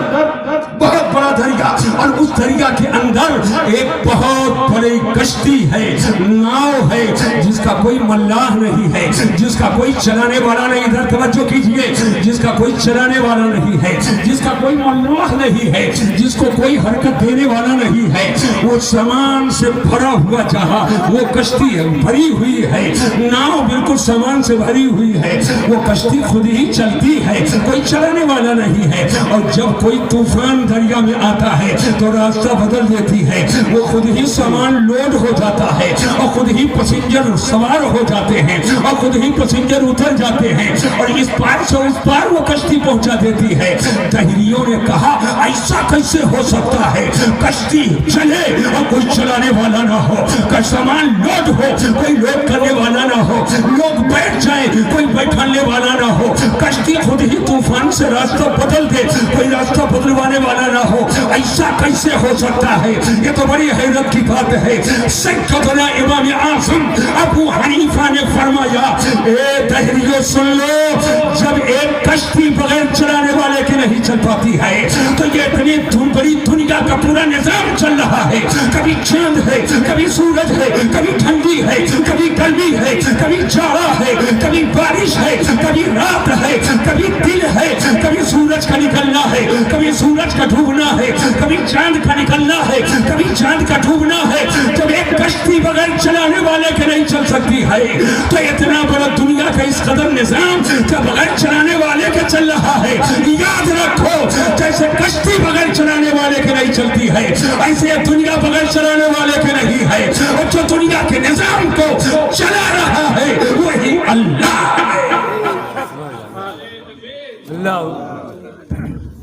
بہت بڑا دریا، اور اس دریا کے اندر ایک بہت بڑی کشتی ہے، ناؤ ہے، جس کا کوئی ملاح نہیں ہے، جس کا کوئی چلانے والا نہیں. ادھر توجہ کیجئے، جس کا کوئی چلانے والا نہیں ہے، جس کا کوئی ملاح نہیں ہے، جس کو کوئی حرکت دینے والا نہیں ہے. وہ سامان سے بھرا ہوا جہاں وہ کشتی ہے، بھری ہوئی ہے، ناؤ بالکل سامان سے بھری ہوئی ہے. وہ کشتی خود ہی چلتی ہے، کوئی چلانے والا نہیں ہے. اور جب کوئی طوفان دریا میں آتا ہے تو راستہ بدل دیتی ہے، وہ خود ہی سامان لوڈ ہو جاتا ہے، اور خود ہی پسنجر سوار ہو جاتے ہیں، اور خود ہی پسنجر اتر جاتے ہیں، اور اس پار سے اس پار وہ کشتی پہنچا دیتی ہے. دہریوں نے کہا ایسا کیسے ہو سکتا ہے؟ کشتی چلے اور کوئی چلانے والا نہ ہو، سامان لوڈ ہو کوئی لوڈ کرنے والا نہ ہو، لوگ بیٹھ جائیں کوئی بیٹھانے والا نہ ہو، کشتی خود ہی طوفان سے راستہ بدل دے کوئی راستہ بدلوانے والا نہ ہو. ایسا کیسے ہو سکتا ہے؟ یہ تو بڑی حیرت کی بات ہے. سیدنا امام اعظم ابو حنیفہ نے فرمایا اے دہریوں سن لو، جب ایک کشتی بغیر چلانے والے کے نہیں چل پاتی ہے تو یہ اتنی بڑی دنیا کا پورا نظام چل رہا ہے. کبھی چاند ہے، کبھی سورج ہے، کبھی ٹھنڈی ہے، کبھی گرمی ہے، کبھی جاڑا ہے، کبھی بارش ہے، کبھی رات ہے، کبھی دن ہے، کبھی سورج کا نکلنا ہے، کبھی سورج کا ڈوبنا ہے، کبھی چاند کا نکلنا ہے، کبھی چاند کا ڈوبنا ہے. جب ایک کشتی بغیر چلانے والے کے نہیں چل سکتی ہے تو اتنا بڑا دنیا کا اس قدر نظام جو بغیر چلانے والے کے چل رہا ہے، یاد رکھو جیسے کشتی بغیر چلانے والے کے نہیں چلتی ہے، ایسے دنیا بغیر چلانے والے کے نہیں ہے. اور جو دنیا کے نظام کو چلا رہا ہے وہی اللہ ہے.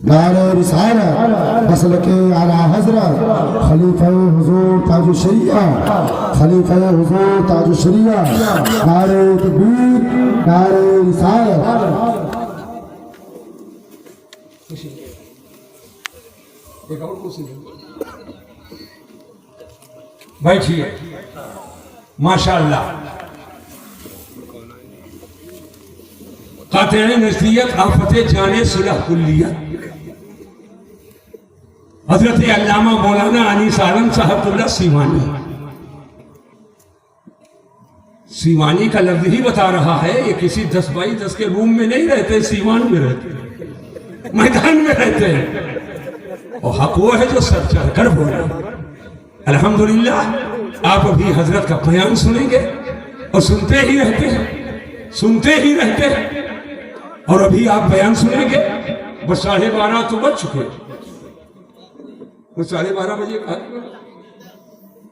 نعرہ رسالت مسلک اعلی حضرت خلیفہ حضور تاج الشریعہ، خلیفہ حضور تاج الشریعہ. نعرہ تکبیر، نعرہ رسالت. بیٹھیے ماشاءاللہ. قاطع نزدیت آفت جانے صلح کلیت. حضرت علامہ مولانا انیس عالم صاحب اللہ سیوانی کا لفظ ہی بتا رہا ہے، یہ کسی 10x10 کے روم میں نہیں رہتے، سیوان میں رہتے، میدان میں رہتے ہیں، اور حق وہ ہے جو سر چڑھ کر بولے۔ الحمدللہ آپ ابھی حضرت کا بیان سنیں گے اور سنتے ہی رہتے ہیں، سنتے ہی رہتے ہیں، اور ابھی آپ بیان سنیں گے۔ بس 12:30 تو بج چکے، بس 12:30 بجے کہا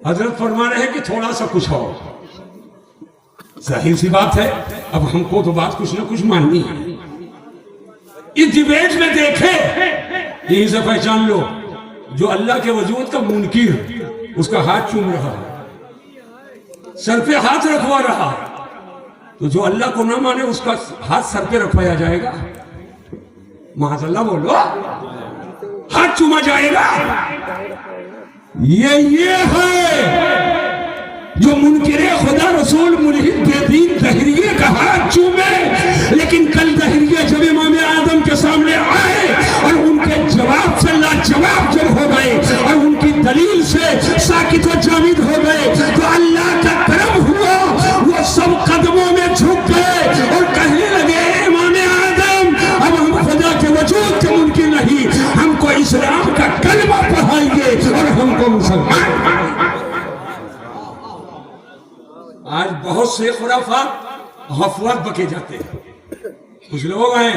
حضرت فرما رہے ہیں کہ تھوڑا سا کچھ ہو۔ ظاہر سی بات ہے، اب ہم کو تو بات کچھ نہ کچھ ماننی ہے۔ اس ڈیبیٹ میں دیکھے، یہیں سے پہچان لو، جو اللہ کے وجود کا منکر، اس کا ہاتھ چوم رہا ہے، سر پہ ہاتھ رکھوا رہا ہے، تو جو اللہ کو نہ مانے اس کا ہاتھ سر پہ رکھوایا جائے گا؟ معاذ اللہ بولو، ہاتھ چوما جائے گا؟ یہ ہے جو منکر خدا رسول ملحد بے دین دہریے کا ہاتھ چومے۔ لیکن کل دہریے جب امام آدم کے سامنے آئے اور ان کے جواب سے لاجواب جب ہو گئے اور ان کی دلیل سے ساکت و جامد ہو گئے، تو اللہ کا کرم ہوا، وہ سب قدموں میں جھک گئے اور کہنے لگے امام آدم اب ہم خدا کے وجود کے منکر نہیں، ہم کو اسلام کا کلمہ پڑھائیں گے اور ہم کو مسلمان بنائیں گے۔ آج بہت سے خرافات غفوات بکے جاتے ہیں۔ کچھ لوگ ہیں،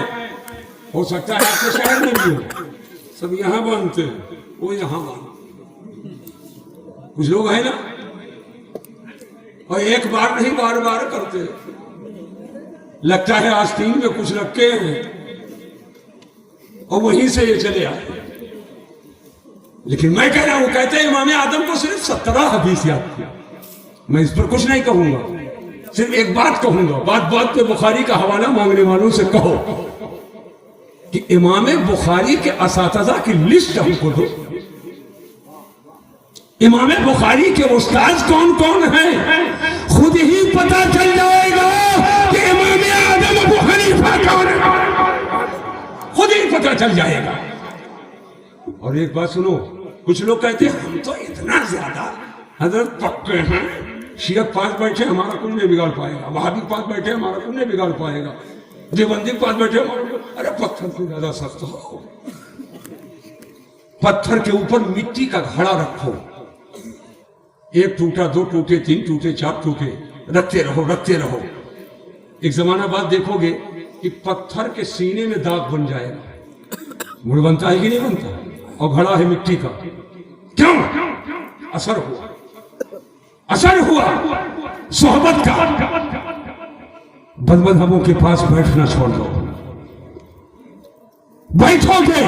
ہو سکتا ہے آپ کے شہر میں بھی ہو، سب یہاں باندھتے ہیں، وہ یہاں باندھتے، کچھ لوگ ہیں نا، اور ایک بار نہیں بار بار کرتے، لگتا ہے آستین میں کچھ رکھے ہیں اور وہیں سے یہ چلے آئے۔ لیکن میں کہہ رہا ہوں، کہتے ہیں امام آدم کو صرف 17 حدیث یاد کیا۔ میں اس پر کچھ نہیں کہوں گا، صرف ایک بات کہوں گا، بات بات پہ بخاری کا حوالہ مانگنے والوں سے کہو کہ امام بخاری کے اساتذہ کی لسٹ ہم کو دو، امام بخاری کے استاذ کون کون ہیں، خود ہی پتا چل جائے گا کہ امام آدم ابو حنیفہ کون ہے، خود ہی پتا چل جائے گا۔ اور ایک بات سنو، کچھ لوگ کہتے ہیں ہم تو اتنا زیادہ حضرت پکے ہیں، شیعہ 5 بیٹھے ہمارا کوئی نہیں بگاڑ پائے گا، وہابی 5 بیٹھے ہمارا کوئی نہیں بگاڑ پائے گا، دیوبندی 5 بیٹھے ہمارا کوئی، ارے پتھر سے زیادہ سخت ہو، پتھر کے اوپر مٹی کا گھڑا رکھو، 1 ٹوٹا 2 ٹوٹے 3 ٹوٹے 4 ٹوٹے، رکھتے رہو رکھتے رہو، ایک زمانہ بعد دیکھو گے کہ پتھر کے سینے میں داغ بن جائے گا، مڑ بنتا ہے کہ نہیں بنتا، اور گھڑا ہے مٹی کا، کیوں؟ اثر ہوا، اثر ہوا صحبت کا۔ بد مذہبوں کے پاس بیٹھنا چھوڑ دو، بیٹھو گے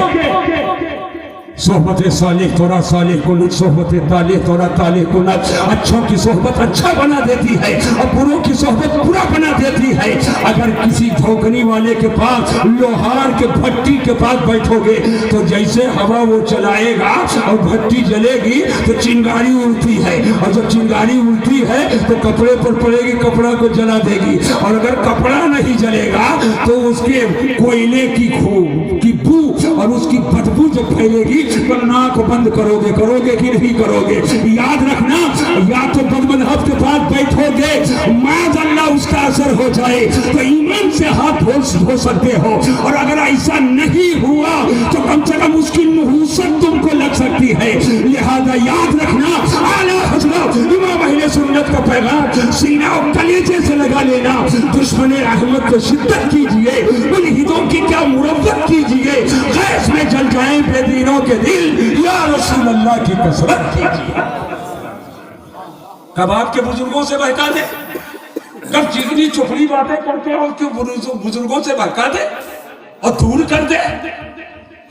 صحبت صالح تورا صالح کو نہ، صحبت طالح تورا طالح کو نہ۔ اچھوں کی صحبت اچھا بنا دیتی ہے اور بروں کی صحبت برا بنا دیتی ہے۔ اگر کسی دھوکنی والے کے پاس، لوہار کے بھٹی کے پاس بیٹھو گے تو جیسے ہوا وہ چلائے گا اور بھٹی جلے گی تو چنگاری اڑتی ہے، اور جب چنگاری اڑتی ہے تو کپڑے پر پڑے گی، کپڑا کو جلا دے گی، اور اگر کپڑا نہیں جلے گا تو اس کے کوئلے کی بو اور اس کی بدبو جب پھیلے گی تو ناک بند کرو گے کہ نہیں کرو گے؟ یاد رکھنا، یا تو بد مذہب کے پاس بیٹھو گے، معاذ اللہ اس کا اثر ہو جائے تو ایمان سے ہاتھ دھو سکتے ہو، اور اگر ایسا نہیں ہوا تو کم سے کم اس کی نحوست تم کو لگ سکتی ہے۔ لہذا یاد رکھنا، اعلیٰ حضرت امام اہل سنت کا پیغام سینہ اور کلیجے سے لگا لینا۔ دشمن احمد کو شدت کیجئے، ملحدوں کی کیا مربت کیجئے، غیظ میں جل جائیں بے دینوں کے دل، یا رسول اللہ کی کثرت کیجئے۔ کب آپ کے بزرگوں سے بہکا دے، کب چگنی چپڑی باتیں کرتے ہیں اور بزرگوں سے بہکا دے اور دور کر دے۔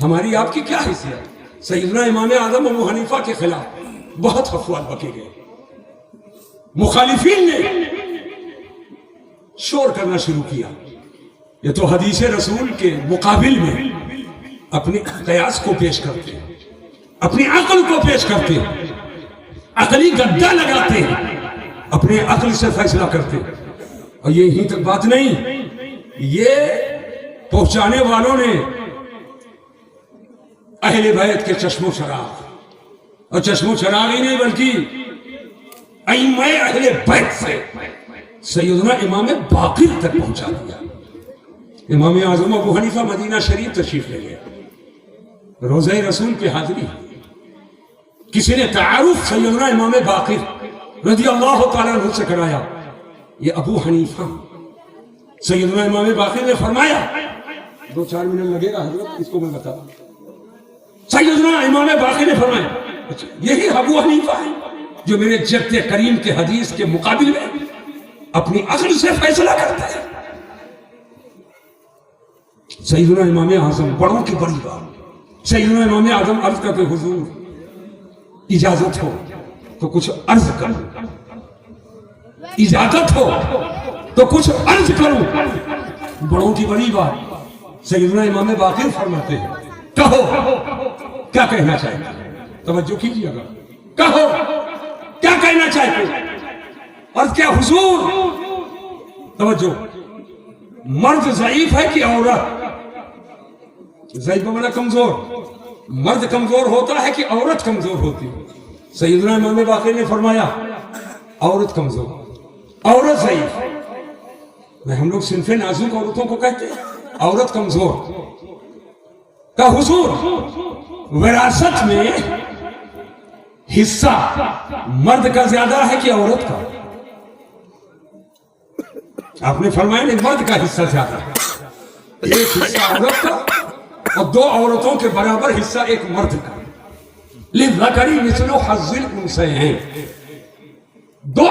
ہماری آپ کی کیا حیثیت؟ سیدنا امام اعظم ابو حنیفہ کے خلاف بہت افواہ بکے گئے، مخالفین نے شور کرنا شروع کیا، یہ تو حدیث رسول کے مقابل میں اپنی قیاس کو پیش کرتے ہیں، اپنی عقل کو پیش کرتے ہیں، عقلی گدہ لگاتے ہیں، اپنے عقل سے فیصلہ کرتے ہیں۔ اور یہی تک بات نہیں، یہ پہنچانے والوں نے اہل بیت کے چشم و چراغ، اور چشم و چراغ ہی نہیں بلکہ ائمہ اہل بیت سے سیدنا امام باقر تک پہنچا دیا۔ امام اعظم ابو حنیفہ مدینہ شریف تشریف لے گئے، روضہ رسول پہ حاضری، کسی نے تعارف سیدنا امام باقر رضی اللہ تعالیٰ عنہ سے کرایا، یہ ابو حنیفہ۔ سیدنا امام باقر نے فرمایا، 2-4 منٹ لگے گا حضرت، اس کو میں بتا دوں۔ سیدنا امام باقر نے فرمایا، یہی ابو حنیفہ ہے جو میرے جد کریم کے حدیث کے مقابل میں اپنی عقل سے فیصلہ کرتا ہے۔ سیدنا امام اعظم، بڑوں کی بڑی بات، سیدنا امام اعظم عرض کرتے، حضور اجازت ہو تو کچھ عرض کروں، اجازت ہو تو کچھ عرض کروں۔ بڑوں کی بڑی بات، سیدنا امام باقر فرماتے ہیں، کہو کیا کہنا چاہتے، توجہ کیجیے گا، کہو کیا کہنا چاہتے۔ عرض کیا حضور، توجہ، مرد ضعیف ہے کہ عورت؟ ضعیف بنا کمزور، مرد کمزور ہوتا ہے کہ عورت کمزور ہوتی ہے؟ سیدنا امام باقر نے فرمایا، عورت کمزور، عورت ضعیف۔ میں ہم لوگ صنف نازک عورتوں کو کہتے ہیں، عورت کمزور۔ کہ حضور وراثت میں حصہ مرد کا زیادہ ہے کہ عورت کا؟ آپ نے فرمایا نہیں، مرد کا حصہ زیادہ ہے، ایک حصہ عورت کا اور 2 عورتوں کے برابر حصہ ایک مرد کا۔ للذکر مثل حظ الانثیین، 2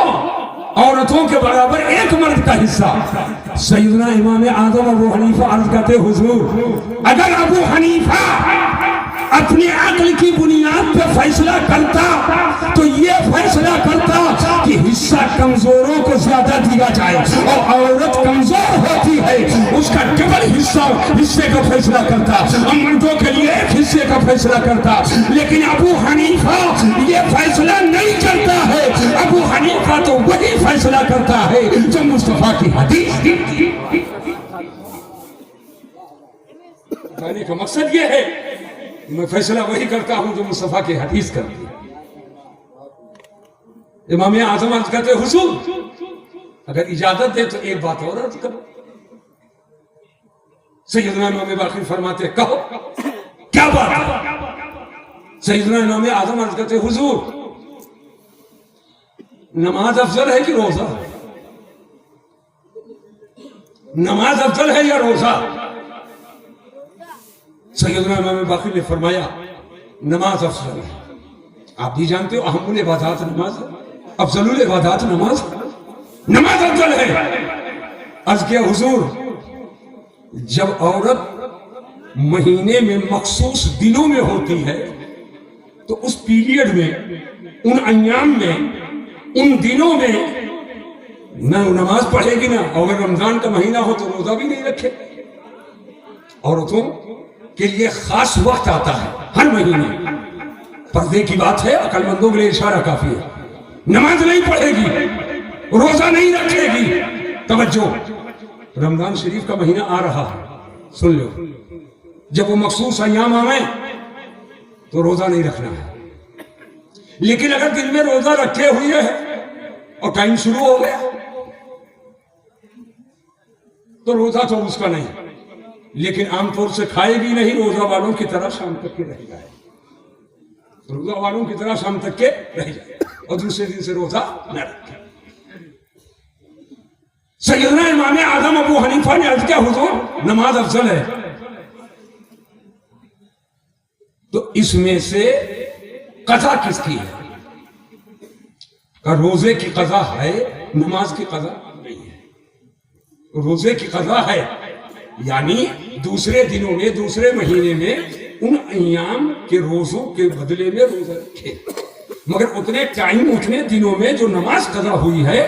عورتوں کے برابر ایک مرد کا حصہ۔ سیدنا امام اعظم ابو حنیفہ عرض کرتے، حضور اگر ابو حنیفہ اپنی عقل کی بنیاد پہ فیصلہ کرتا تو یہ فیصلہ کرتا کہ حصہ کمزوروں کو زیادہ دیا جائے، اور عورت کمزور ہوتی ہے اس کا ڈبل حصے کا فیصلہ کرتا، اور مردوں کے لیے ایک حصے کا فیصلہ کرتا۔ لیکن ابو حنیفہ یہ فیصلہ نہیں کرتا ہے، ابو حنیفہ تو وہی فیصلہ کرتا ہے جو مصطفیٰ کی حدیث کی۔ کہنے کا مقصد یہ ہے، میں فیصلہ وہی کرتا ہوں جو مصطفیٰ کی حدیث کرتی ہے۔ امام اعظم عرض کرتے، حضور اگر اجازت دے تو ایک بات اور عرض کرو۔ سیدنا امام باقر فرماتے، کہو کیا بات؟ سیدنا امام اعظم عرض کرتے، حضور نماز افضل ہے کہ روزہ؟ نماز افضل ہے یا روزہ؟ سیدنا امام باقر نے فرمایا، نماز افضل ہے۔ آپ بھی جانتے ہو اہم العبادات نماز ہے، افضل العبادات نماز، نماز افضل ہے۔ عرض کیا، حضور جب عورت مہینے میں مخصوص دنوں میں ہوتی ہے تو اس پیریڈ میں، ان ایام میں، ان دنوں میں نہ نماز پڑھے گی، نہ اگر رمضان کا مہینہ ہو تو روزہ بھی نہیں رکھے۔ عورتوں کے لیے خاص وقت آتا ہے ہر مہینے، پردے کی بات ہے، عقل مندوں کے لیے اشارہ کافی ہے۔ نماز نہیں پڑھے گی، روزہ نہیں رکھے گی۔ توجہ، رمضان شریف کا مہینہ آ رہا ہے، سن لو، جب وہ مخصوص ایام آئیں تو روزہ نہیں رکھنا ہے۔ لیکن اگر دن میں روزہ رکھے ہوئے ہے اور ٹائم شروع ہو گیا تو روزہ تو اس کا نہیں، لیکن عام طور سے کھائے بھی نہیں، روزہ والوں کی طرح شام تک کے رہ جائے، روزہ والوں کی طرح شام تک کے رہ جائے اور دوسرے دن سے روزہ نہ رکھے۔ سیدنا امام اعظم ابو حنیفہ نے عرض کیا، حضور نماز افضل ہے، تو اس میں سے قضا کس کی ہے؟ کہ روزے کی قضا ہے، نماز کی قضا نہیں ہے۔ روزے کی قضا ہے، یعنی دوسرے دنوں میں، دوسرے مہینے میں ان ایام کے روزوں کے بدلے میں روزہ رکھے، مگر اتنے ٹائم، اتنے دنوں میں جو نماز قضا ہوئی ہے،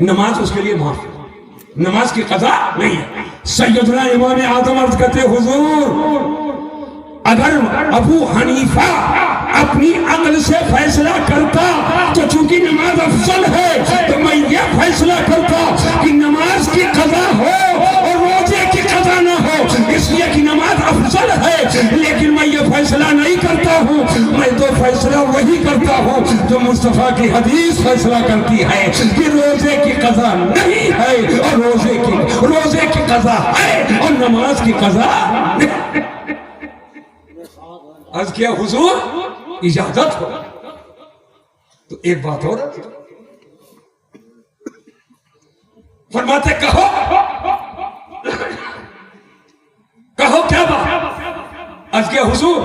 نماز اس کے لیے معاف ہے، نماز کی قضا نہیں ہے۔ سیدنا امام اعظم عرض کرتے، حضور اگر ابو حنیفہ اپنی عقل سے فیصلہ کرتا تو چونکہ نماز افضل ہے تو میں یہ فیصلہ کرتا کہ نماز کی قضا ہو اور روزے کی قضا نہ ہو، اس لیے کہ نماز افضل ہے، لیکن میں یہ فیصلہ فیصلہ نہیں کرتا ہوں، میں تو فیصلہ وہی کرتا ہوں جو مصطفیٰ کی حدیث فیصلہ کرتی ہے کہ روزے کی قضا نہیں ہے اور روزے کی قضا ہے اور نماز کی قضا نہیں۔ عرض کیا حضور اجازت ہو تو ایک بات اور فرماتے کہو کیا بات؟ عرض کیا حضور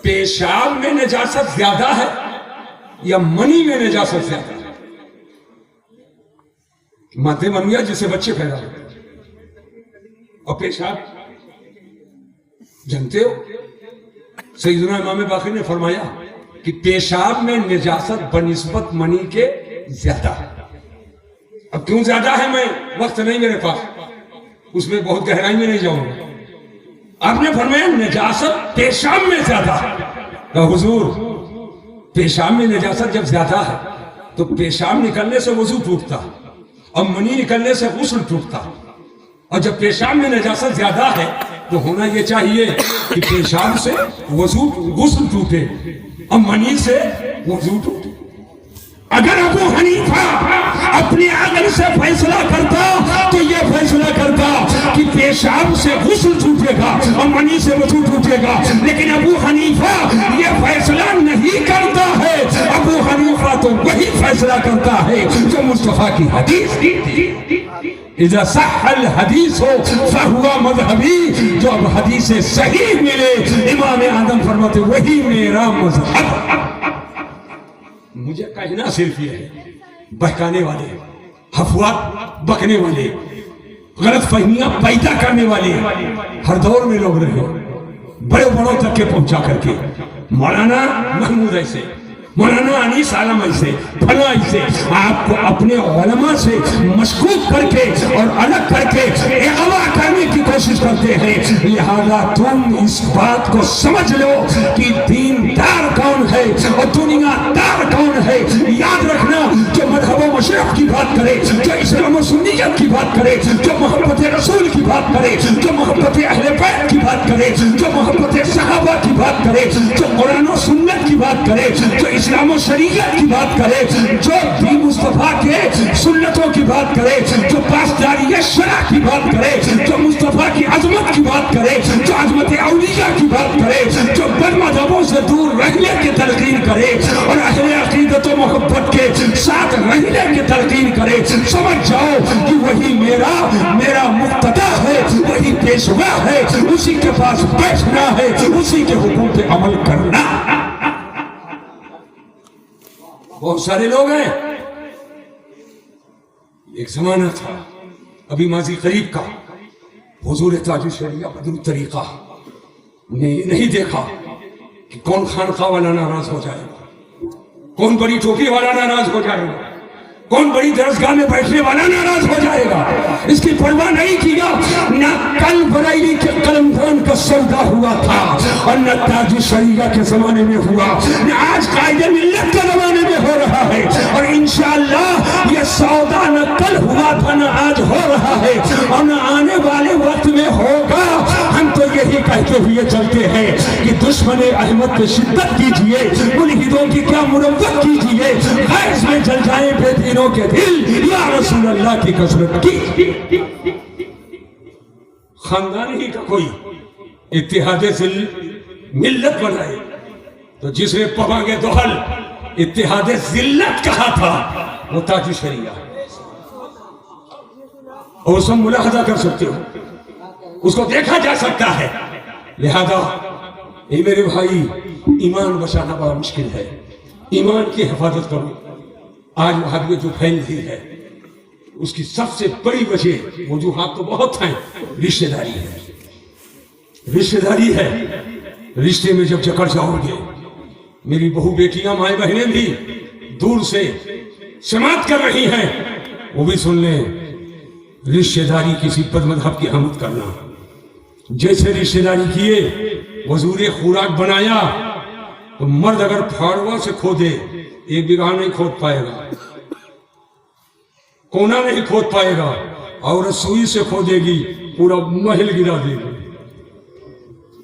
پیشاب میں نجاست زیادہ ہے یا منی میں نجاست زیادہ ہے؟ مادے منویا جس سے بچے پیدا ہوتے اور پیشاب جانتے ہو سیدنا امام باقر نے فرمایا کہ پیشاب میں نجاست بنسبت منی کے زیادہ ہے۔ اب کیوں زیادہ ہے میں وقت نہیں میرے پاس اس میں بہت گہرائی میں نہیں جاؤں گا۔ آپ نے فرمایا نجاست پیشاب میں زیادہ ہے۔ کہ حضور پیشاب میں نجاست جب زیادہ ہے تو پیشاب نکلنے سے وضو ٹوٹتا اور منی نکلنے سے غسل ٹوٹتا، اور جب پیشاب میں نجاست زیادہ ہے تو ہونا یہ چاہیے کہ پیشاب سے غسل ٹوٹے اور منی سے وضو ٹوٹے۔ اگر ابو حنیفہ اپنی عقل سے فیصلہ کرتا تو یہ فیصلہ کرتا کہ پیشاب سے غسل ٹوٹے گا اور منی سے وضو ٹوٹے گا، لیکن ابو حنیفہ یہ فیصلہ نہیں کرتا ہے۔ ابو حنیفہ تو وہی فیصلہ کرتا ہے جو مصطفیٰ کی حدیث تھی۔ اذا صح الحدیث فہو مذہبی، جو اب حدیث صحیح ملے امام اعظم فرماتے وہی میرا مذہب۔ مجھے کہنا صرف یہ ہے بہکانے والے، افواہ بکنے والے، غلط فہمیاں پیدا کرنے والے ہر دور میں لوگ رہے، بڑے بڑوں تک کے پہنچا کر کے مولانا محمود ایسے، مولانا انیس عالم ایسے، پھلا ایسے، آپ کو اپنے علماء سے مشکوک کر کے اور الگ کر کے اغوا کرنے کی کوشش کرتے ہیں۔ لہذا تم اس بات کو سمجھ لو کہ دین دار کون ہے اور دنیا دار کون ہے۔ یاد رکھنا جو مذہب و مشرق کی بات کرے، جو اسلام و سنیت کی بات کرے، جو محبت رسول کی بات کرے، جو محبت اہل بیت کی بات کرے، جو محبت صحابہ کی بات کرے، جو قرآن و سنت کی بات کرے، جو اسلام و شریعت کی بات کرے، جو دین مصطفیٰ کے سنتوں کی بات کرے، جو پاسداری شرع کی بات کرے، جو مصطفیٰ کی عظمت کی بات کرے، جو عظمت اولیاء کی بات کرے، جو بد مذہبوں سے دور رہنے کی تلقین کرے اور اہل عقیدت و محبت کے ساتھ رہنے کی تلقین کرے، سمجھ جاؤ کہ وہی میرا مقتدا ہے، وہی پیشوا ہے، اسی کے پاس بیٹھنا ہے، اسی کے حکم پہ عمل کرنا۔ بہت سارے لوگ ہیں، ایک زمانہ تھا ابھی ماضی قریب کا، حضور تاج الشریعہ بدر طریقہ نے نہیں دیکھا کہ کون خانقاہ والا ناراض ہو جائے گا، کون بڑی ٹوپی والا ناراض ہو جائے گا، کون بڑی درسگاہ میں بیٹھنے والا ناراض ہو جائے گا، اس کی پرواہ نہیں کیا۔ نہ کل بریلی کے قلمدان کا سودا ہوا تھا اور نہ تاج الشریعہ کے زمانے میں ہوا، نہ آج قائد ملت کے زمانے میں ہو رہا ہے، اور انشاءاللہ یہ سودا نہ کل ہوا تھا نہ آج ہو رہا ہے اور نہ آنے والے وقت میں ہوگا۔ ہم تو یہی کہتے ہوئے چلتے ہیں کہ دشمن احمد پہ شدت کیجئے، ملحدوں کی کیا مروت کیجئے، غیظ میں جل جائیں بے دینوں کے دل، یا رسول اللہ کی کثرت کی۔ خاندان ہی کا کوئی اتحاد ملت بنائے تو جس نے پوانگ دوحل اتحاد ذلت کہا تھا وہ تاج الشریعہ، اور اس کو ملاحظہ کر سکتے ہو، اس کو دیکھا جا سکتا ہے۔ لہذا اے میرے بھائی، ایمان بچانا بڑا مشکل ہے، ایمان کی حفاظت کرو۔ آج وہابیت جو پھیل رہی ہے اس کی سب سے بڑی وجہ، وجوہات تو بہت ہیں، رشتہ داری ہے، رشتہ داری ہے۔ رشتے میں جب جکڑ جاؤ گے، میری بہو بیٹیاں مائیں بہنیں بھی دور سے سماعت کر رہی ہیں، وہ بھی سن لیں، رشتہ داری کسی بد مذہب کی حمد کرنا، جیسے رشتہ داری کیے وزور خوراک بنایا تو مرد اگر پھاڑوا سے کھودے ایک بیگھہ نہیں کھود پائے گا، کونا نہیں کھود پائے گا، اور سوئی سے کھودے گی پورا محل گرا دے گی۔